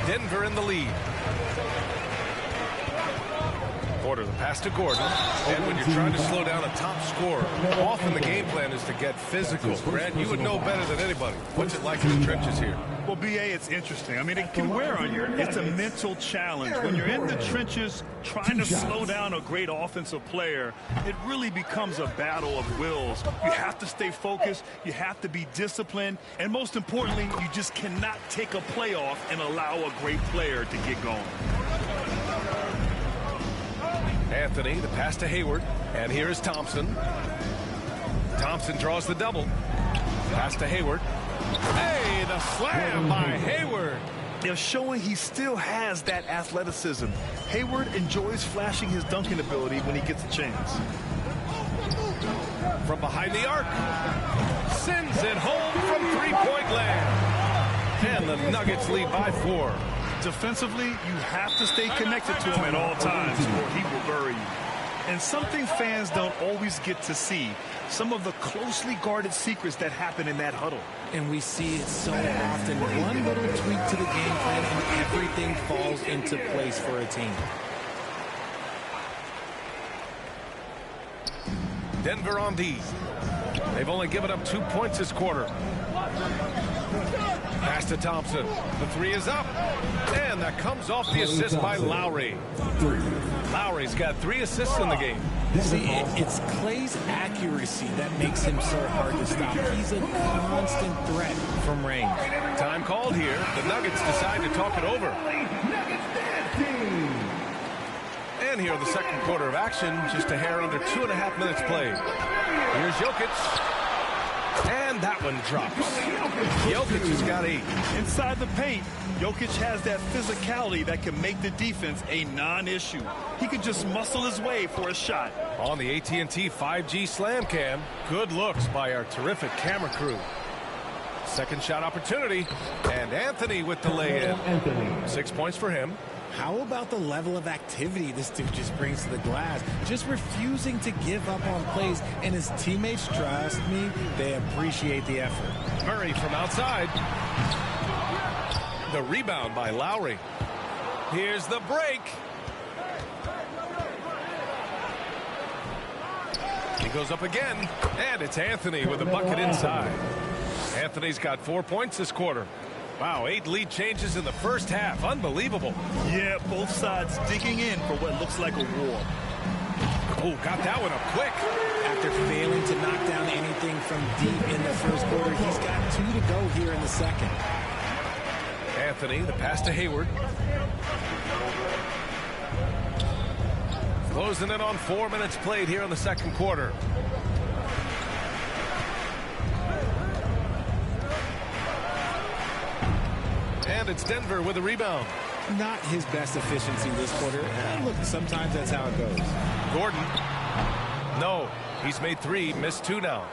Denver in the lead. Porter, the pass to Gordon. And when you're trying to slow down a top scorer, often the game plan is to get physical. Grant, you would know better than anybody. What's it like in the trenches here? Well, B.A., it's interesting. I mean, it can wear on you. It's a mental challenge. When you're in the trenches trying to slow down a great offensive player, it really becomes a battle of wills. You have to stay focused. You have to be disciplined. And most importantly, you just cannot take a play off and allow a great player to get going. Anthony, the pass to Hayward. And here is Thompson. Thompson draws the double. Pass to Hayward. Hey, the slam by Hayward. They're showing he still has that athleticism. Hayward enjoys flashing his dunking ability when he gets a chance. From behind the arc. Sends it home from three-point land. And the Nuggets lead by 4. Defensively, you have to stay connected to him at all times or he will bury you. And something fans don't always get to see, some of the closely guarded secrets that happen in that huddle. And we see it so often. One little tweak to the game plan and everything falls into place for a team. Denver on D. They've only given up 2 points this quarter. Pass to Thompson. The three is up. And that comes off the assist by Lowry. Lowry's got 3 assists in the game. See, it's Clay's accuracy that makes him so hard to stop. He's a constant threat from range. Time called here. The Nuggets decide to talk it over. And here in the second quarter of action, just a hair under 2.5 minutes played. Here's Jokic. And that one drops. Jokic has got 8. Inside the paint, Jokic has that physicality that can make the defense a non-issue. He can just muscle his way for a shot. On the AT&T 5G Slam Cam, good looks by our terrific camera crew. Second shot opportunity, and Anthony with the lay-in. 6 points for him. How about the level of activity this dude just brings to the glass? Just refusing to give up on plays, and his teammates, trust me, they appreciate the effort. Murray from outside. The rebound by Lowry. Here's the break. He goes up again, and it's Anthony with a bucket inside. Anthony's got 4 points this quarter. Wow, 8 lead changes in the first half. Unbelievable. Yeah, both sides digging in for what looks like a war. Oh, got that one up quick. After failing to knock down anything from deep in the first quarter, he's got 2 to go here in the second. Anthony, the pass to Hayward. Closing in on 4 minutes played here in the second quarter. And it's Denver with a rebound. Not his best efficiency this quarter. Look, sometimes that's how it goes. Gordon. No, he's made 3, missed 2 now.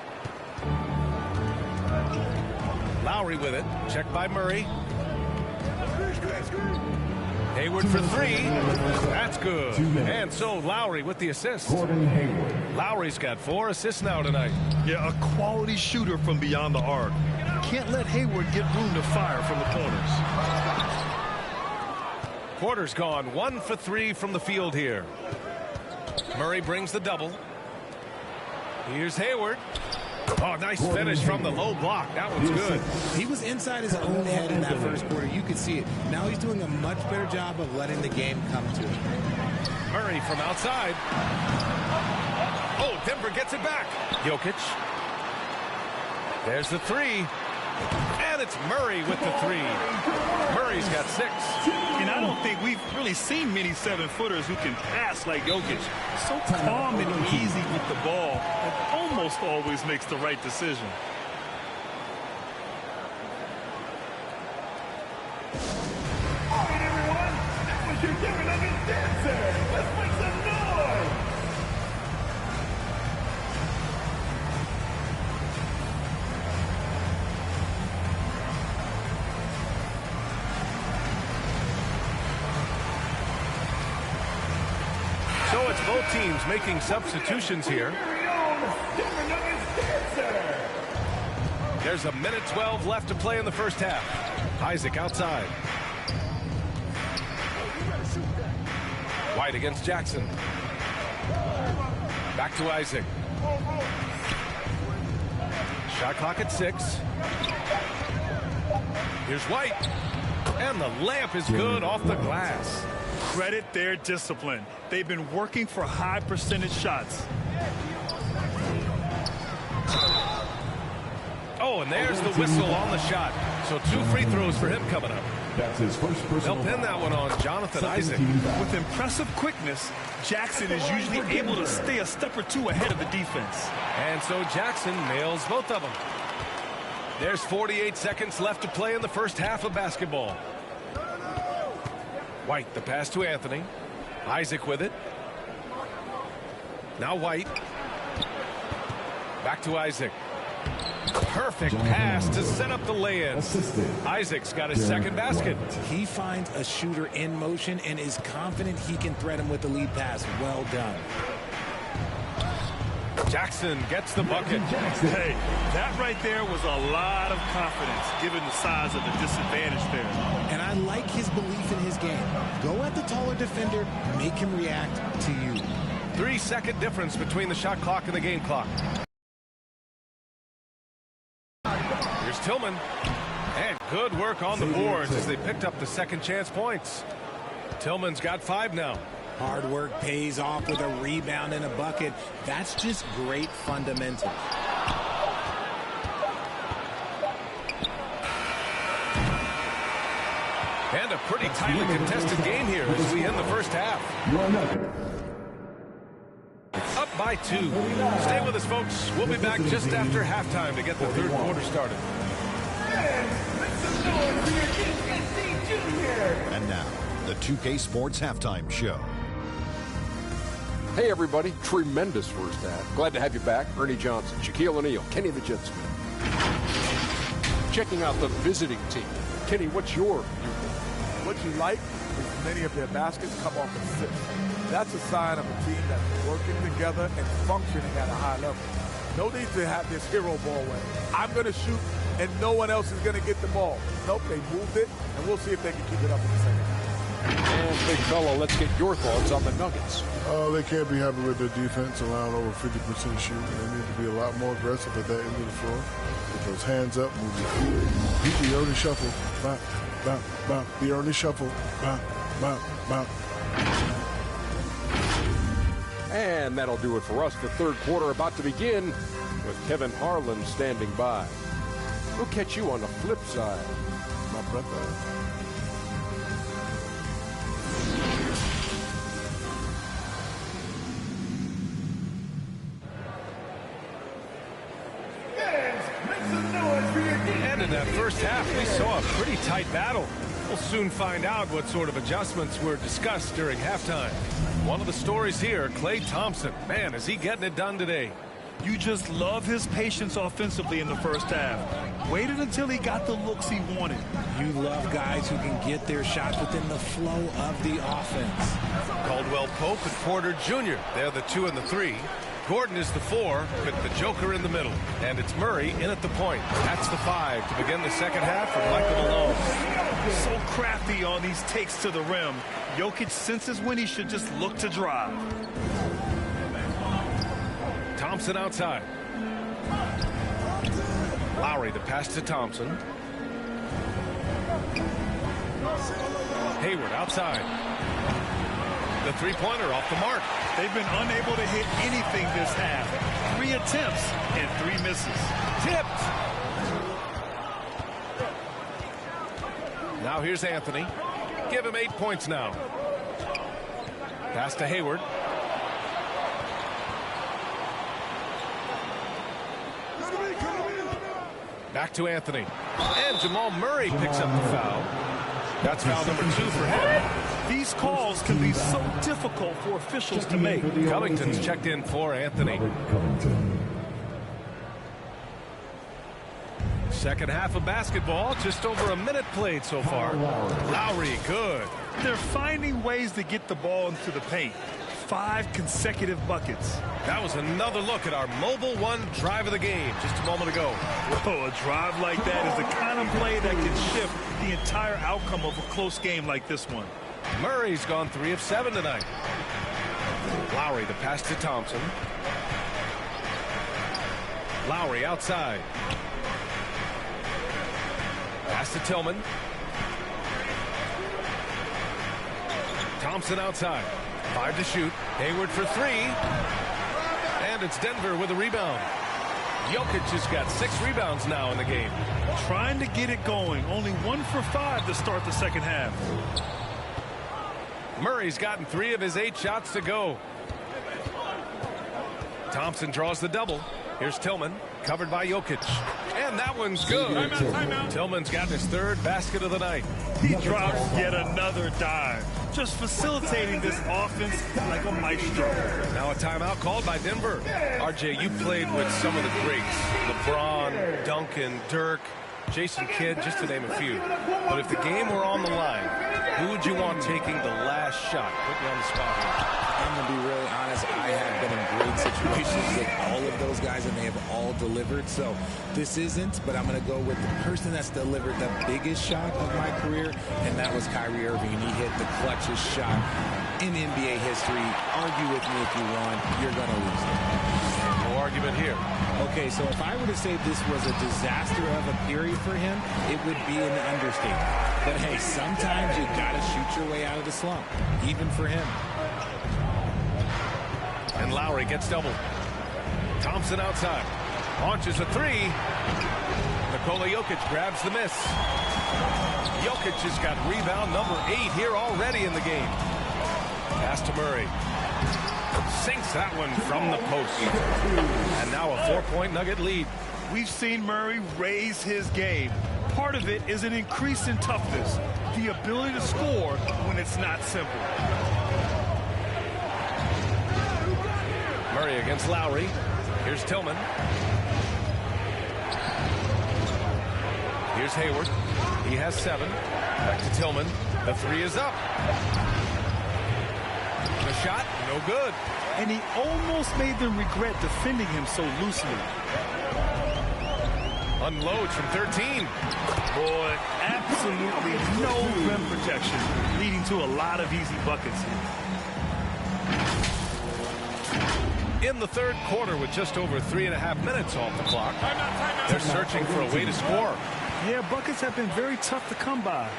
Lowry with it. Checked by Murray. Hayward for 3. That's good. And so Lowry with the assist. Lowry's got 4 assists now tonight. Yeah, a quality shooter from beyond the arc. Can't let Hayward get room to fire from the corners. Quarter's gone. 1 for 3 from the field here. Murray brings the double. Here's Hayward. Oh, nice finish from the low block. That one's good. He was inside his own head in that first quarter. You could see it. Now he's doing a much better job of letting the game come to him. Murray from outside. Oh, Denver gets it back. Jokic. There's the 3. And it's Murray with the 3. Murray's got 6. And I don't think we've really seen many 7-footers who can pass like Jokic. So calm and easy with the ball, and almost always makes the right decision. All right, everyone, that was your Denver Nuggets dancer. Let's make some noise. So it's both teams making substitutions here. There's a minute 12 left to play in the first half. Isaac outside. White against Jackson. Back to Isaac. Shot clock at 6. Here's White. And the layup is good off the glass. Credit their discipline. They've been working for high percentage shots. Oh, and there's the whistle on the shot. So 2 free throws for him coming up. That's his first personal. They'll pin that one on Jonathan Isaac. With impressive quickness, Jackson is usually able to stay a step or 2 ahead of the defense. And so Jackson nails both of them. There's 48 seconds left to play in the first half of basketball. White, the pass to Anthony. Isaac with it. Now White. Back to Isaac. Perfect pass to set up the lay-in. Isaac's got his second basket. He finds a shooter in motion and is confident he can threat him with the lead pass. Well done. Jackson gets the bucket. Hey, that right there was a lot of confidence given the size of the disadvantage there. And I like his belief in his game. Go at the taller defender, make him react to you. 3-second difference between the shot clock and the game clock. Here's Tillman. And good work on the boards as they picked up the second chance points. Tillman's got 5 now. Hard work pays off with a rebound and a bucket. That's just great fundamentals. And a pretty tightly contested game here as we end the first half. Up by 2. Stay with us, folks. We'll be back just after halftime to get the third quarter started. And now, the 2K Sports Halftime Show. Hey, everybody. Tremendous first half. Glad to have you back. Ernie Johnson, Shaquille O'Neal, Kenny the Jet Smith. Checking out the visiting team. Kenny, what's your viewpoint? What you like is many of their baskets come off assists. That's a sign of a team that's working together and functioning at a high level. No need to have this hero ball where I'm going to shoot and no one else is going to get the ball. Nope, they moved it, and we'll see if they can keep it up in the second half. And big fella, let's get your thoughts on the Nuggets. They can't be happy with their defense, allowing over 50% shooting. They need to be a lot more aggressive at that end of the floor. With those hands up, move your feet. Beat the Ernie Shuffle. Bop, bop, bop. The Ernie Shuffle. Bop, bop, bop. And that'll do it for us. The third quarter about to begin with Kevin Harlan standing by. We'll catch you on the flip side, my brother. And in that first half, we saw a pretty tight battle. We'll soon find out what sort of adjustments were discussed during halftime. One of the stories here, Klay Thompson. Man, is he getting it done today. You just love his patience offensively in the first half. Waited until he got the looks he wanted. You love guys who can get their shots within the flow of the offense. Caldwell Pope and Porter Jr. They're the 2 and the 3. Gordon is the 4 with the Joker in the middle. And it's Murray in at the point. That's the 5 to begin the second half for Michael Malone. So crafty on these takes to the rim. Jokic senses when he should just look to drive. Thompson outside. Lowry the pass to Thompson. Hayward outside. The three-pointer off the mark. They've been unable to hit anything this half. 3 attempts and 3 misses. Tipped. Now here's Anthony. Give him 8 points now. Pass to Hayward. Back to Anthony. And Jamal Murray picks up the foul. That's foul number 2 for him. These calls can be so difficult for officials to make. Covington's checked in for Anthony. Second half of basketball, just over a minute played so far. Lowry, good. They're finding ways to get the ball into the paint. 5 consecutive buckets. That was another look at our Mobile One drive of the game just a moment ago. Oh, a drive like that is the kind of play that can shift the entire outcome of a close game like this one. Murray's gone 3 of 7 tonight. Lowry, the pass to Thompson. Lowry outside. Pass to Tillman. Thompson outside. 5 to shoot. Hayward for 3. And it's Denver with a rebound. Jokic has got 6 rebounds now in the game. Trying to get it going. Only 1 for 5 to start the second half. Murray's gotten 3 of his 8 shots to go. Thompson draws the double. Here's Tillman, covered by Jokic. And that one's good. Timeout. Tillman's got his 3rd basket of the night. He drops yet another dive. Just facilitating this offense like a maestro. Now a timeout called by Denver. RJ, you played with some of the greats. LeBron, Duncan, Dirk, Jason Kidd, just to name a few. But if the game were on the line, who would you want taking the last shot? Put me on the spot here. I'm going to be really honest. I have been in great situations with all of those guys, and they have all delivered. So this isn't, but I'm going to go with the person that's delivered the biggest shot of my career, and that was Kyrie Irving. And he hit the clutchest shot in NBA history. Argue with me if you want. You're going to lose it. No argument here. Okay, so if I were to say this was a disaster of a period for him, it would be an understatement. But hey, sometimes you got to shoot your way out of the slump, even for him. And Lowry gets doubled. Thompson outside. Launches a three. Nikola Jokic grabs the miss. Jokic has got rebound number 8 here already in the game. Pass to Murray. Sinks that one from the post. And now a 4-point Nugget lead. We've seen Murray raise his game. Part of it is an increase in toughness, the ability to score when it's not simple. Murray against Lowry. Here's Tillman. Here's Hayward. He has 7. Back to Tillman. The 3 is up. The shot, no good. And he almost made them regret defending him so loosely. Unloads from 13. Boy, absolutely no rim protection, leading to a lot of easy buckets here. In the third quarter with just over 3.5 minutes off the clock. They're searching for a way to score. Yeah, buckets have been very tough to come by.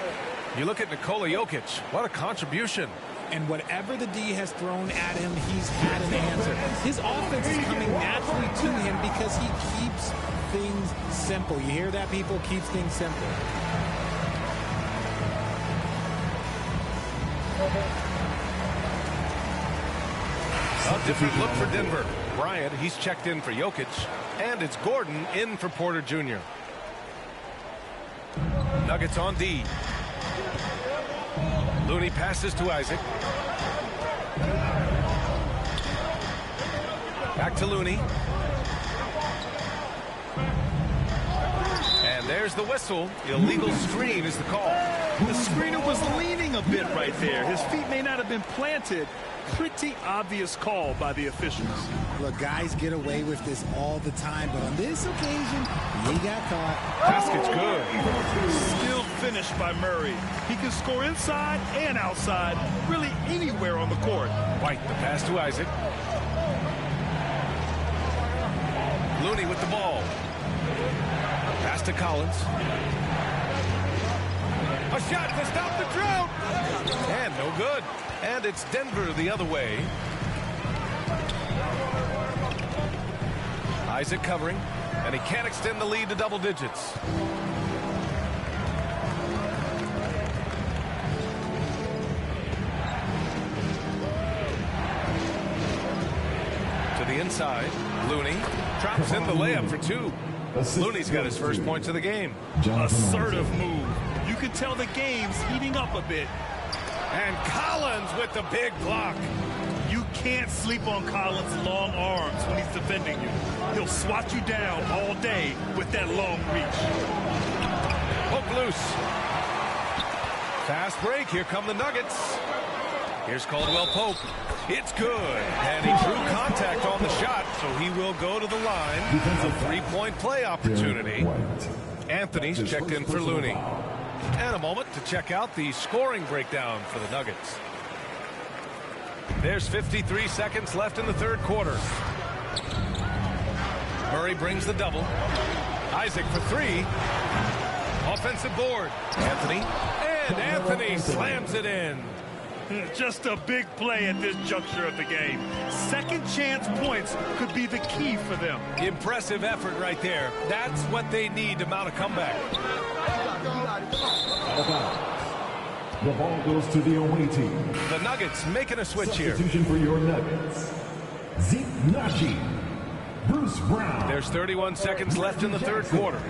You look at Nikola Jokic. What a contribution. And whatever the D has thrown at him, he's had an answer. His offense is coming naturally to him because he keeps things simple. You hear that, people? Keeps things simple. A different look for Denver. Bryant, he's checked in for Jokic. And it's Gordon in for Porter Jr. Nuggets on D. Looney passes to Isaac. Back to Looney. And there's the whistle. Illegal screen is the call. The screener was leaning a bit right there. His feet may not have been planted. Pretty obvious call by the officials. Look, guys get away with this all the time, but on this occasion, he got caught. Basket's good. Still finished by Murray. He can score inside and outside, really anywhere on the court. White, the pass to Isaac. Looney with the ball. Pass to Collins. A shot to stop the drought. And no good. And it's Denver the other way. Isaac covering. And he can't extend the lead to double digits. To the inside. Looney drops in the layup for 2. Looney's got his first points of the game. Assertive move. You can tell the game's heating up a bit. And Collins with the big block. You can't sleep on Collins' long arms when he's defending you. He'll swat you down all day with that long reach. Poke loose. Fast break. Here come the Nuggets. Here's Caldwell Pope. It's good. And he drew contact on the shot, so he will go to the line. A 3-point play opportunity. Anthony's checked in for Looney. And a moment to check out the scoring breakdown for the Nuggets. There's 53 seconds left in the third quarter. Murray brings the double. Isaac for 3. Offensive board. Anthony. And Anthony slams it in. Just a big play at this juncture of the game. Second chance points could be the key for them. Impressive effort right there. That's what they need to mount a comeback. The ball goes to the away team. The Nuggets making a switch here. Substitution for your Nuggets. Zeke Naji. Bruce Brown. There's 31 seconds left in the third quarter.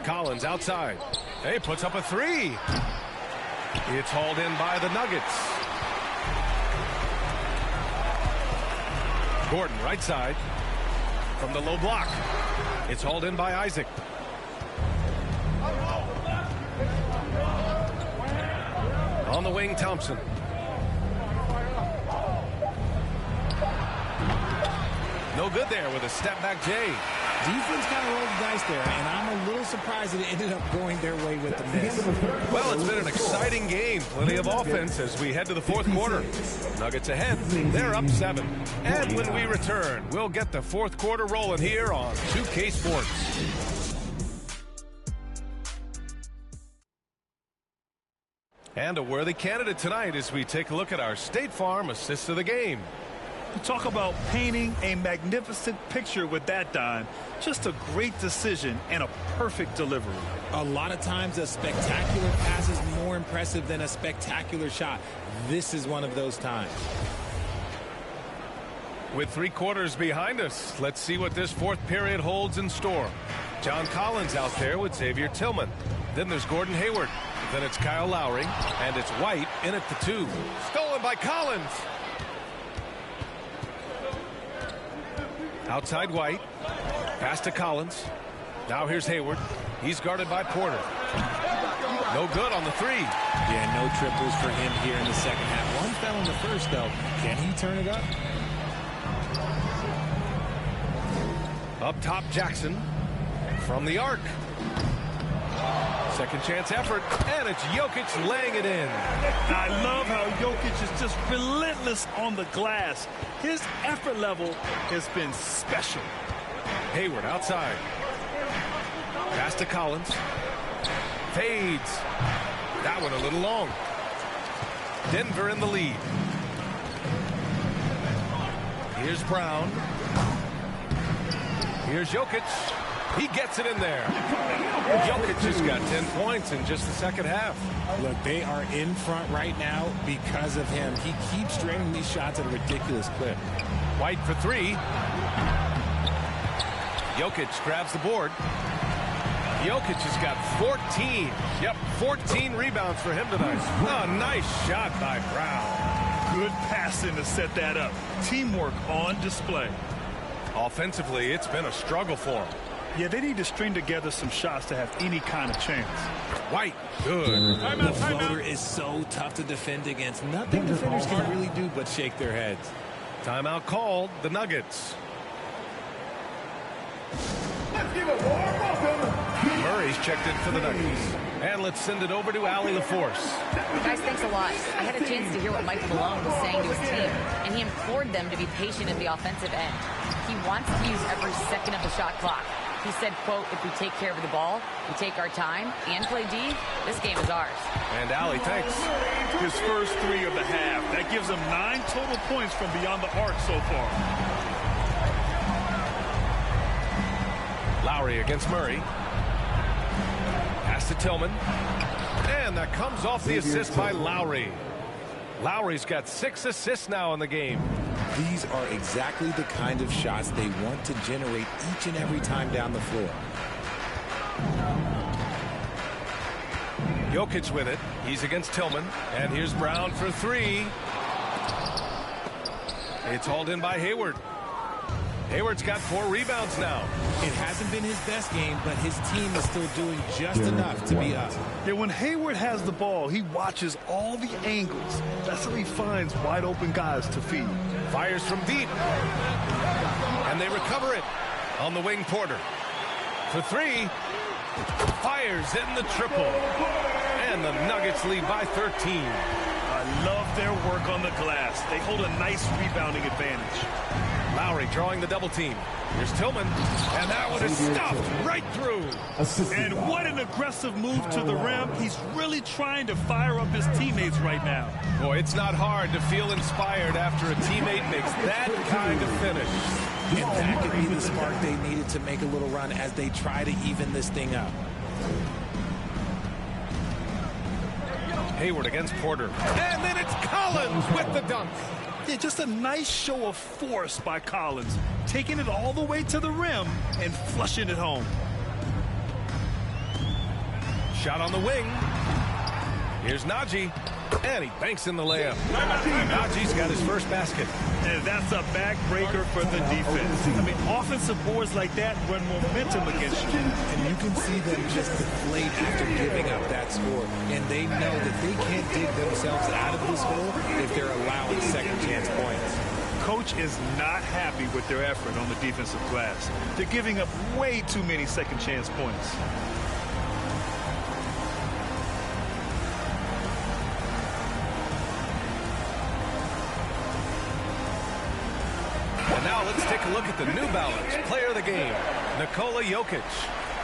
Collins outside. Hey, puts up a 3. It's hauled in by the Nuggets. Gordon right side from the low block. It's hauled in by Isaac. On the wing, Thompson. No good there with a step back Jay. Defense kind of rolled the dice there, and I'm a little surprised that it ended up going their way with the miss. Well, it's been an exciting game. Plenty of offense as we head to the fourth quarter. Nuggets ahead. They're up 7. And when we return, we'll get the fourth quarter rolling here on 2K Sports. And a worthy candidate tonight as we take a look at our State Farm assist of the game. Talk about painting a magnificent picture with that dime. Just a great decision and a perfect delivery. A lot of times a spectacular pass is more impressive than a spectacular shot. This is one of those times. With 3 quarters behind us, let's see what this fourth period holds in store. John Collins out there with Xavier Tillman. Then there's Gordon Hayward. Then it's Kyle Lowry. And it's White in at the 2. Stolen by Collins. Outside White. Pass to Collins. Now here's Hayward. He's guarded by Porter. No good on the 3. Yeah, no triples for him here in the second half. One fell in the first, though. Can he turn it up? Up top, Jackson. From the arc. Second chance effort, and it's Jokic laying it in. I love how Jokic is just relentless on the glass. His effort level has been special. Hayward outside. Pass to Collins. Fades. That one a little long. Denver in the lead. Here's Brown. Here's Jokic. He gets it in there. Jokic just got 10 points in just the second half. Look, they are in front right now because of him. He keeps draining these shots at a ridiculous clip. White for 3. Jokic grabs the board. Jokic has got 14. Yep, 14 rebounds for him tonight. Oh, nice shot by Brown. Good passing to set that up. Teamwork on display. Offensively, it's been a struggle for him. Yeah, they need to string together some shots to have any kind of chance. White, good. The floater is so tough to defend against. Nothing defenders can really do but shake their heads. Timeout called, the Nuggets. Let's give a warm welcome. Murray's checked in for the Nuggets. And let's send it over to Allie LaForce. Guys, thanks a lot. I had a chance to hear what Mike Malone was saying to his team, and he implored them to be patient at the offensive end. He wants to use every second of the shot clock. He said, quote, if we take care of the ball, we take our time, and play D, this game is ours. And Allie, thanks. His first 3 of the half. That gives him 9 total points from beyond the arc so far. Lowry against Murray. Pass to Tillman. And that comes off the assist by Lowry. Lowry's got 6 assists now in the game. These are exactly the kind of shots they want to generate each and every time down the floor. Jokic with it. He's against Tillman. And here's Brown for 3. It's hauled in by Hayward. Hayward's got 4 rebounds now. It hasn't been his best game, but his team is still doing just enough to be up. Yeah, when Hayward has the ball, he watches all the angles. That's how he finds wide open guys to feed. Fires from deep. And they recover it on the wing. Porter for 3. Fires in the triple. And the Nuggets lead by 13. I love their work on the glass. They hold a nice rebounding advantage. Lowry drawing the double team. Here's Tillman. And that one is stuffed right through. And what an aggressive move to the rim. He's really trying to fire up his teammates right now. Boy, it's not hard to feel inspired after a teammate makes that kind of finish. And that could be the spark they needed to make a little run as they try to even this thing up. Hayward against Porter. And then it's Collins with the dunk. Yeah, just a nice show of force by Collins, taking it all the way to the rim and flushing it home. Shot on the wing. Here's Najee. And he banks in the layup. Najee's got his first basket. And that's a backbreaker for the defense. I mean, offensive boards like that run momentum against you. And you can see them just deflate after giving up that score. And they know that they can't dig themselves out of this hole if they're allowing second chance points. Coach coach is not happy with their effort on the defensive glass. They're giving up way too many second chance points. And now let's take a look at the New Balance player of the game, Nikola Jokic.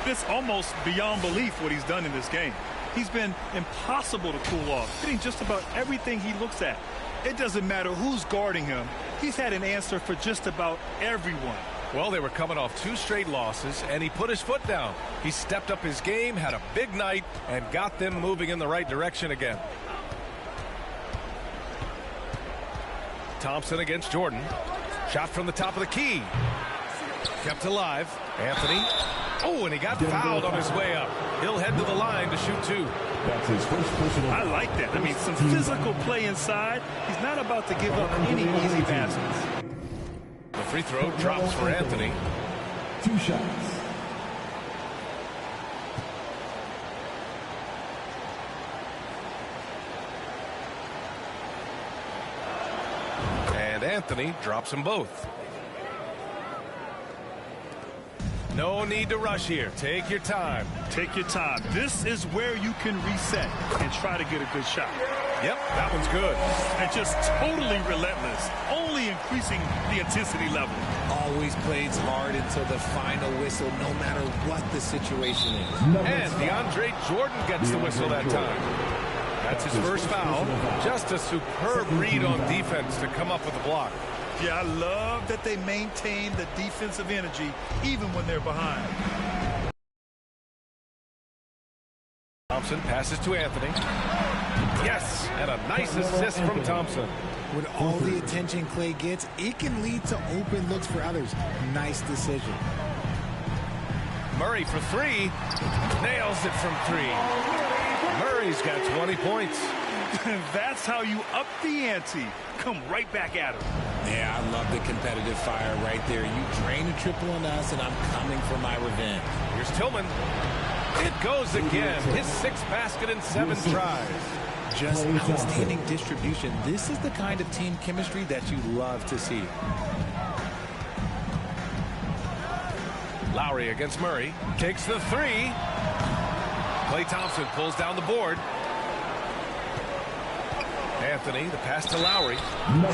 It's almost beyond belief what he's done in this game. He's been impossible to cool off, hitting just about everything he looks at. It doesn't matter who's guarding him. He's had an answer for just about everyone. Well, they were coming off 2 straight losses, and he put his foot down. He stepped up his game, had a big night, and got them moving in the right direction again. Thompson against Jordan. Shot from the top of the key. Kept alive. Anthony. Oh, and he got fouled on his way up. He'll head to the line to shoot 2. That's his first personal. I like that. I mean, some physical play inside. He's not about to give up any easy passes. The free throw drops for Anthony. 2 shots. And Anthony drops them both. No need to rush here. Take your time. Take your time. This is where you can reset and try to get a good shot. Yep, that one's good. And just totally relentless, only increasing the intensity level. Always plays hard until the final whistle, no matter what the situation is. And DeAndre Jordan gets the whistle that time. That's his first foul. Just a superb read on defense to come up with a block. Yeah, I love that they maintain the defensive energy even when they're behind. Thompson passes to Anthony. Yes, and a nice assist from Thompson. With all the attention Clay gets, it can lead to open looks for others. Nice decision. Murray for 3. Nails it from 3. Murray's got 20 points. That's how you up the ante. Come right back at him. Yeah, I love the competitive fire right there. You drain a triple on us, and I'm coming for my revenge. Here's Tillman. It goes again. His 6th basket in 7 tries. Just outstanding distribution. This is the kind of team chemistry that you love to see. Lowry against Murray. Takes the 3. Klay Thompson pulls down the board. Anthony, the pass to Lowry.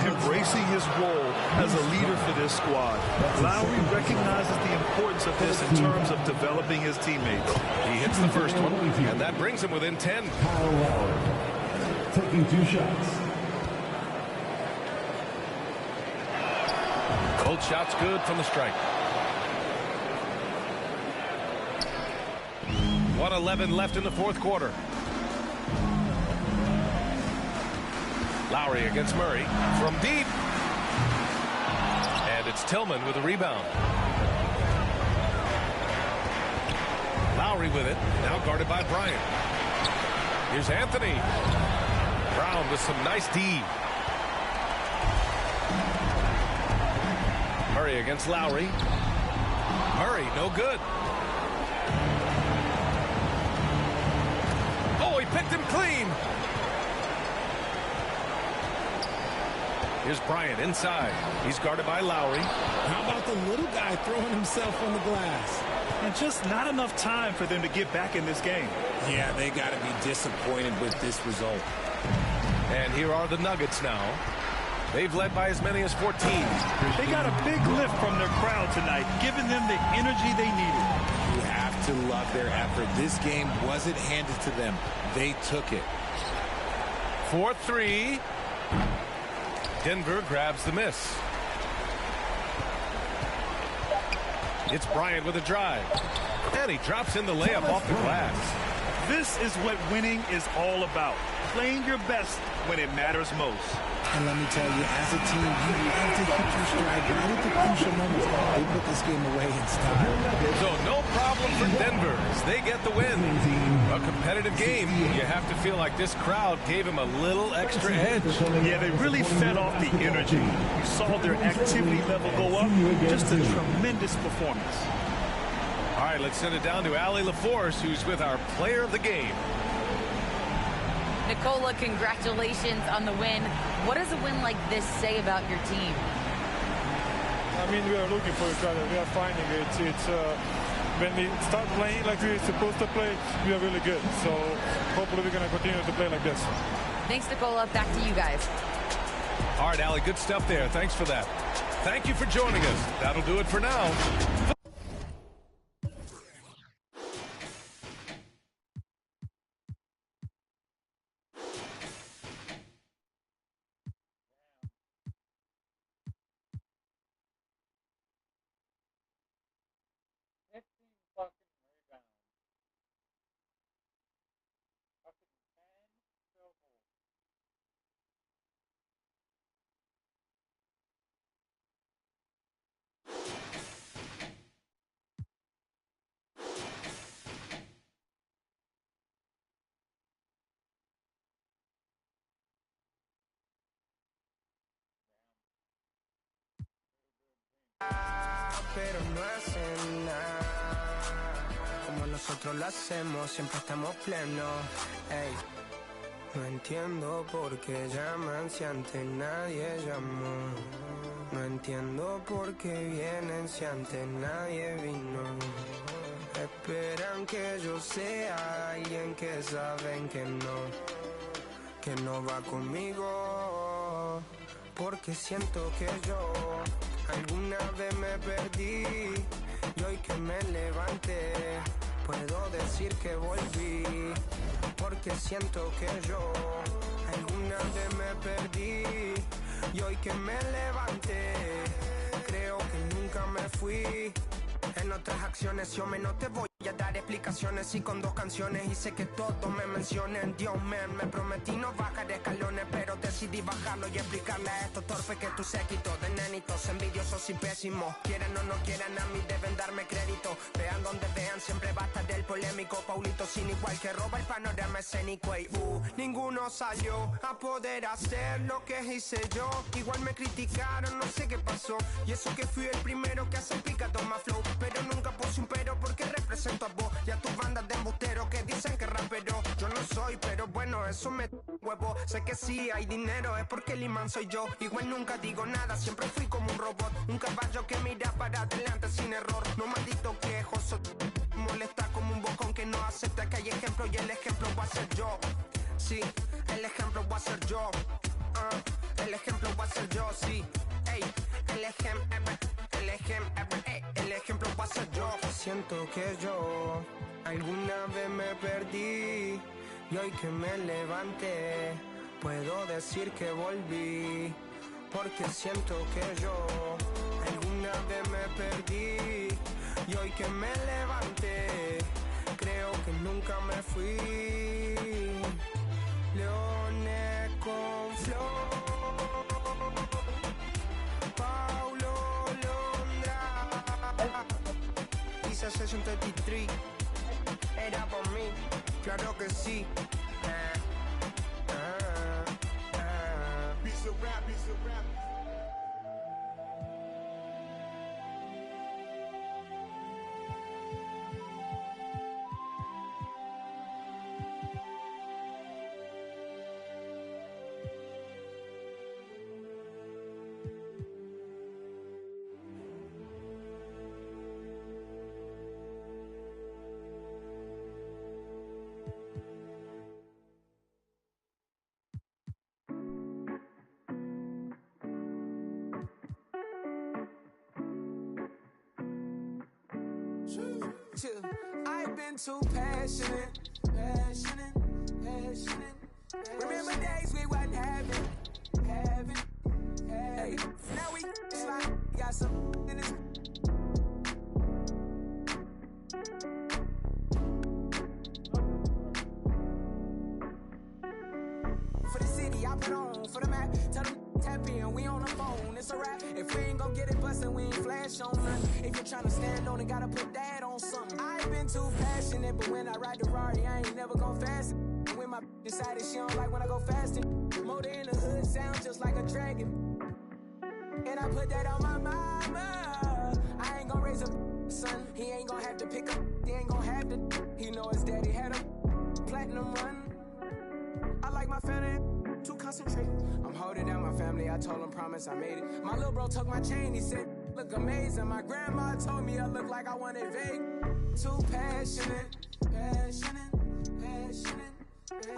Embracing his role as a leader for this squad. Lowry recognizes the importance of this in terms of developing his teammates. He hits the first one, and that brings him within 10. Kyle Lowry taking 2 shots. Both shots good from the stripe. 1:11 left in the 4th quarter. Lowry against Murray from deep. And it's Tillman with a rebound. Lowry with it. Now guarded by Bryant. Here's Anthony. Brown with some nice D. Murray against Lowry. Murray, no good. Oh, he picked him clean. Here's Bryant inside. He's guarded by Lowry. How about the little guy throwing himself on the glass? And just not enough time for them to get back in this game. Yeah, they got to be disappointed with this result. And here are the Nuggets now. They've led by as many as 14. They got a big lift from their crowd tonight, giving them the energy they needed. You have to love their effort. This game wasn't handed to them. They took it. 4-3. Denver grabs the miss. It's Bryant with a drive. And he drops in the layup off the glass. This is what winning is all about. Playing your best when it matters most. And let me tell you, as a team, you have to hit your stride right at the crucial moments. They put this game away in style. So no problem for Denver as they get the win. A competitive game. You have to feel like this crowd gave him a little extra edge. Yeah, they really fed off the energy. You saw their activity level go up. Just a tremendous performance. All right, let's send it down to Allie LaForce, who's with our player of the game. Nikola, congratulations on the win. What does a win like this say about your team? I mean, we are looking for each other. We are finding it. When we start playing like we're supposed to play, we are really good. So hopefully we're going to continue to play like this. Thanks, Nicola. Back to you guys. All right, Allie, good stuff there. Thanks for that. Thank you for joining us. That'll do it for now. Pero no hacen nada como nosotros lo hacemos, siempre estamos plenos. Ey, no entiendo por qué llaman si antes nadie llamó. No entiendo por qué vienen si antes nadie vino. Esperan que yo sea alguien que saben que no va conmigo. Porque siento que yo alguna vez me perdí y hoy que me levanté puedo decir que volví. Porque siento que yo alguna vez me perdí y hoy que me levanté creo que nunca me fui. En otras acciones yo no te voy a dar explicaciones y con 2 canciones hice que todos me mencionen. Dios man, me prometí no bajar escalones, pero decidí bajarlo y explicarle a estos torpes que tu séquito de nenitos envidiosos y pésimos. Quieran o no quieran a mí deben darme crédito. Vean donde vean siempre va a estar el polémico Paulito sin igual que roba el panorama escénico. Y ninguno salió a poder hacer lo que hice yo. Igual me criticaron, no sé qué pasó. Y eso que fui el primero que hace picado más flow. Pero nunca puse un pero porque represento a vos y a tus bandas de embusteros que dicen que rapero yo no soy, pero bueno, eso me huevo. Sé que sí hay dinero, es porque el imán soy yo. Igual nunca digo nada, siempre fui como un robot. Un caballo que mira para adelante sin error. No maldito quejoso, molesta como un bocón que no acepta que hay ejemplo y el ejemplo va a ser yo. Sí, el ejemplo va a ser yo. El ejemplo va a ser yo, sí. Ey, el ejemplo va a ser yo. Siento que yo alguna vez me perdí y hoy que me levanté puedo decir que volví. Porque siento que yo alguna vez me perdí y hoy que me levanté creo que nunca me fui. Leones con flow, Paulo Londra, Isa Session 33, era por mí, claro que sí. Piece of rap, piece of rap. I've been too passionate. Remember days we wasn't having. Hey, now we slide, got some in this. For the city, I put on for the map. Tell them tap in, we on the phone, it's a wrap. If we ain't gon' get it bustin', we ain't flash on nothing. If you're tryna stand on it, gotta put that on something. I've been too passionate, but when I ride the Rari, I ain't never gon' fast. When my decided she don't like when I go fasting. Motor in the hood sound just like a dragon. And I put that on my mama. I ain't gon' raise a son. He ain't gon' have to pick up. He ain't gon' have to. He know his daddy had a platinum run. I like my family to concentrate. I'm holding down my family. I told him promise I made it. My little bro took my chain. He said look amazing. My grandma told me I look like I wanted vague. Too passionate, passionate, passionate.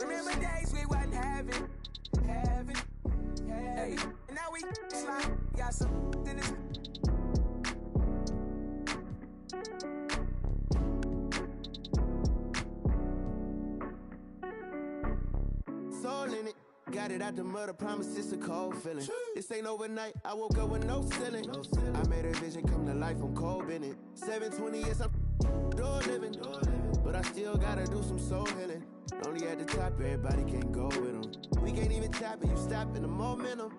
Remember days we wasn't having. Hey, and now we slide, got some in this. Soul in it. Got it out the mud, I promise it's a cold feeling. This ain't overnight, I woke up with no ceiling. I made a vision come to life, I'm cold in it. 720 years, I'm door living. But I still gotta do some soul healing. Only at the top, everybody can't go with them. We can't even tap it, you stop in the momentum.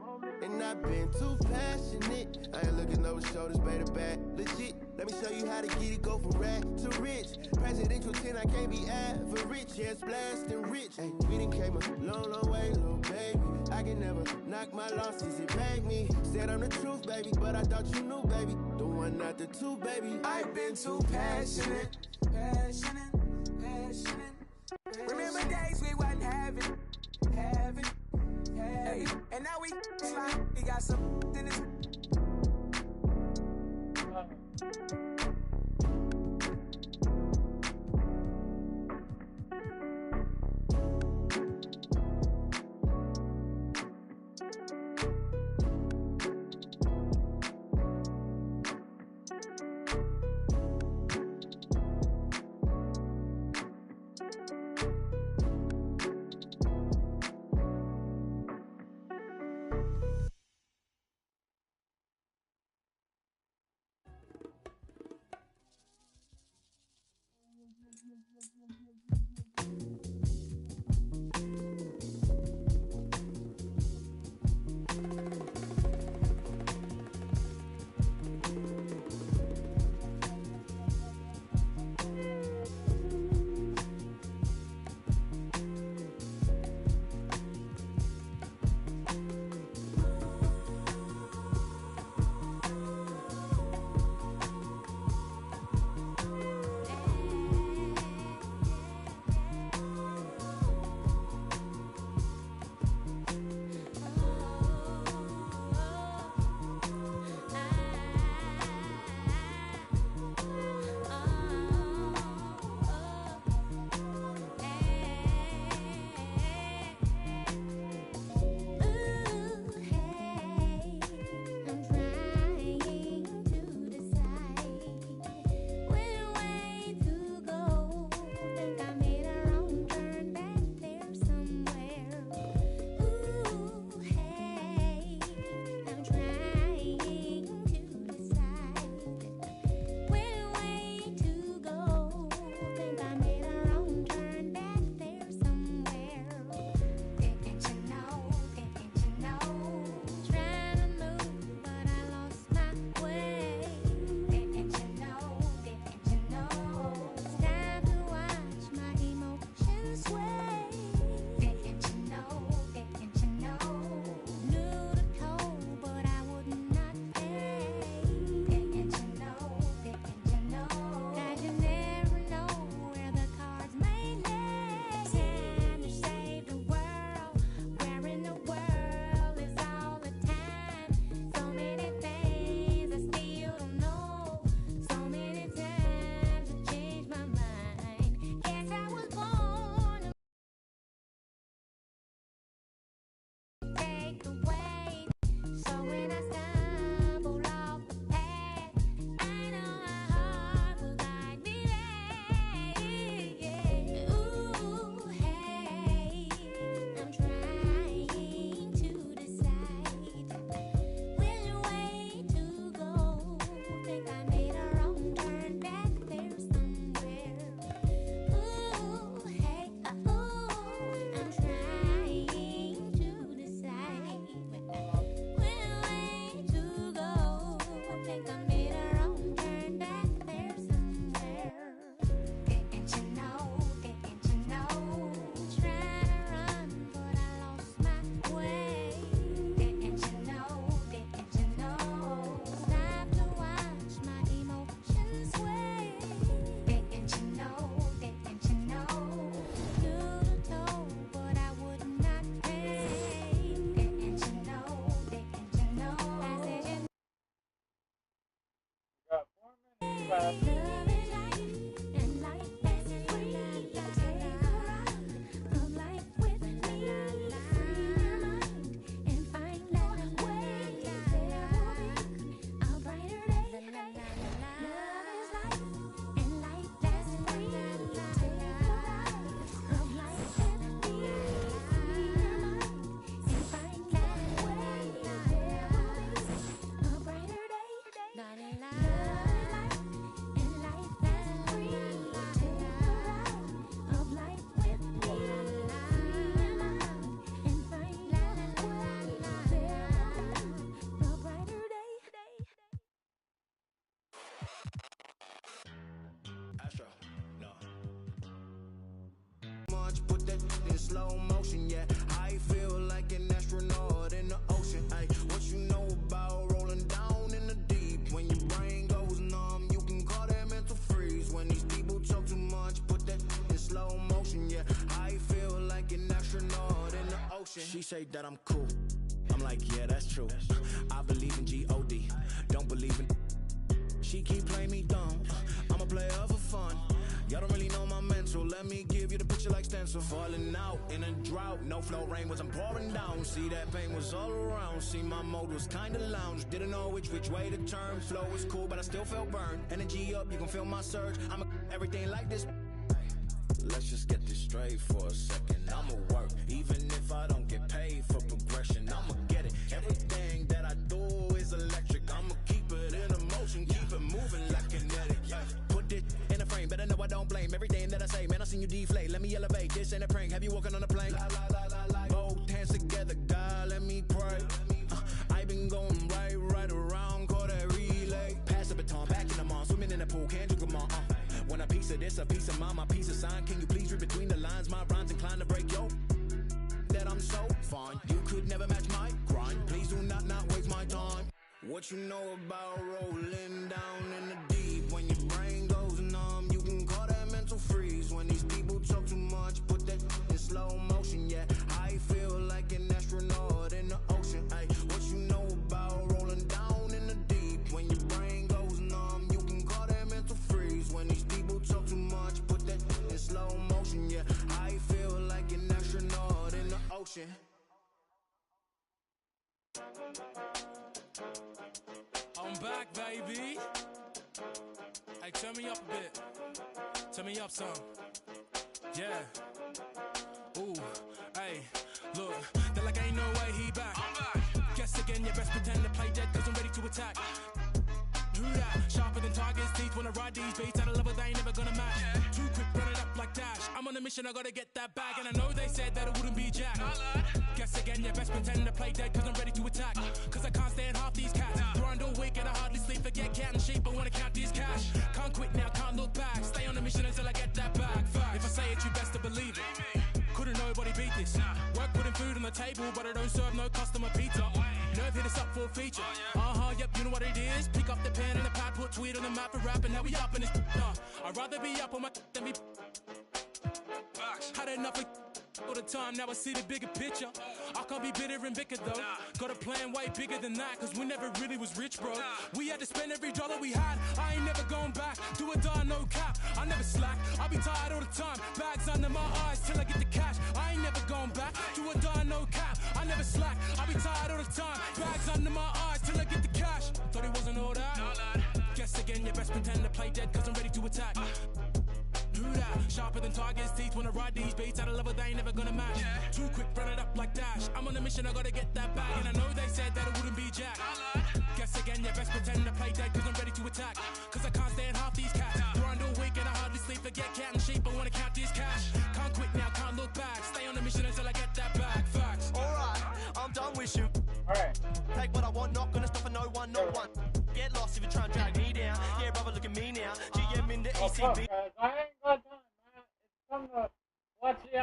And I've been too passionate. I ain't looking over shoulders, baby, bad. Legit, let me show you how to get it, go from rag to rich. Presidential 10, I can't be average. Yeah, it's blasting rich. Hey, we done came a long, long way, little baby. I can never knock my losses, it bag me. Said I'm the truth, baby, but I thought you knew, baby. The one, not the two, baby. I've been too passionate, passionate, passionate. Remember days we wasn't having. Hey, and now we slide, we got some in this. Put that in slow motion, yeah. I feel like an astronaut in the ocean. Ay, what you know about rolling down in the deep? When your brain goes numb, you can call that mental freeze. When these people talk too much, put that in slow motion, yeah. I feel like an astronaut in the ocean. She say that I'm cool. I'm like, yeah, that's true. I believe in G-O-D. Don't believe in. She keep playing me dumb. I'm a player for fun. Y'all don't really know my mental. Let me give you the picture like stencil. Falling out in a drought. No flow, rain wasn't pouring down. See, that pain was all around. See, my mode was kinda lounge. Didn't know which way to turn. Flow was cool, but I still felt burned. Energy up, you can feel my surge. I'm everything like this. Let's just get this straight for a second. I'ma work, even if I don't get paid for progression. I'ma get it. Everything that I do is electric. I'ma keep it in motion, keep it moving like kinetic. Put it in a frame, better know I don't blame everything that I say. Man, I seen you deflate. Let me elevate. This ain't a prank. Have you walking on a plane? Both hands together, God, let me pray. I been going right around, call that relay. Pass the baton, back in the mall, swimming in the pool, can't drink them all. Want a piece of this, a piece of mine, my piece of sign. Can you please read between the lines? My rhymes inclined to break yo. That I'm so fine. You could never match my grind. Please do not waste my time. What you know about rolling down in the deep? When your brain goes numb, you can call that mental freeze. When these people talk too much, put that in slow motion, yeah. I feel like an astronaut in the ocean. Ay, what you know about rolling down in the deep? When your brain goes numb, you can call that mental freeze. When these people talk too much, put that in slow motion, yeah. I feel like an astronaut in the ocean. I'm back, baby. Hey, turn me up a bit. Turn me up some. Yeah. Ooh, hey, look. They're like, ain't no way he back. I'm back. Guess again, you best pretend to play dead, cause I'm ready to attack. Who that? Sharper than Tiger's teeth when I ride these beats. At a level they ain't never gonna match. Too quick, run it up like Dash. I'm on a mission, I gotta get that bag. And I know they said that it wouldn't be Jack. Guess again, you best pretend to play dead, cause I'm ready to attack. Cause I can't stand half these cats. Grind all week and I hardly sleep. Forget cat and sheep, I wanna count this cash. Can't quit now, can't look back. Stay on a mission until I get that bag. Fact. If I say it, you best to believe it. Couldn't nobody beat this. Work putting food on the table, but I don't serve no customer pizza. Nerve hit us up for a feature. Yep, you know what it is. Pick up the pen and the pad, put tweet on the map and rap, and now we up in this. I'd rather be up on my than be. Had enough of all the time, now I see the bigger picture. I can't be bitter and bitter though. Got a plan way bigger than that, cause we never really was rich, bro. We had to spend every dollar we had. I ain't never going back. Do or die, no cap. I never slack. I be tired all the time. Bags under my eyes till I get the cash. I ain't never going back. Do or die, no cap. I never slack. I be tired all the time. Bags under my eyes till I get the cash. Thought it wasn't all that. Guess again, you best pretend to play dead, cause I'm ready to attack. Who that? Sharper than Tiger's teeth when I ride these beats. At a level they ain't never gonna match. Too quick, run it up like Dash. I'm on a mission, I gotta get that bag. And I know they said that it wouldn't be Jack. Guess again, you best pretend to play dead, cause I'm ready to attack. Cause I can't stand half these cats. Grind all week and I hardly sleep. Forget cat and sheep, I wanna count this cash. Can't quit now, can't look back. Stay on a mission until I get that bag. Facts. Alright, I'm done with you. Alright. Take what I want, not gonna stop for no one, no one. Get lost if you try and drag me down. Yeah, brother, look at me now. GM in the ECB. I ain't got time, man. It's time to watch the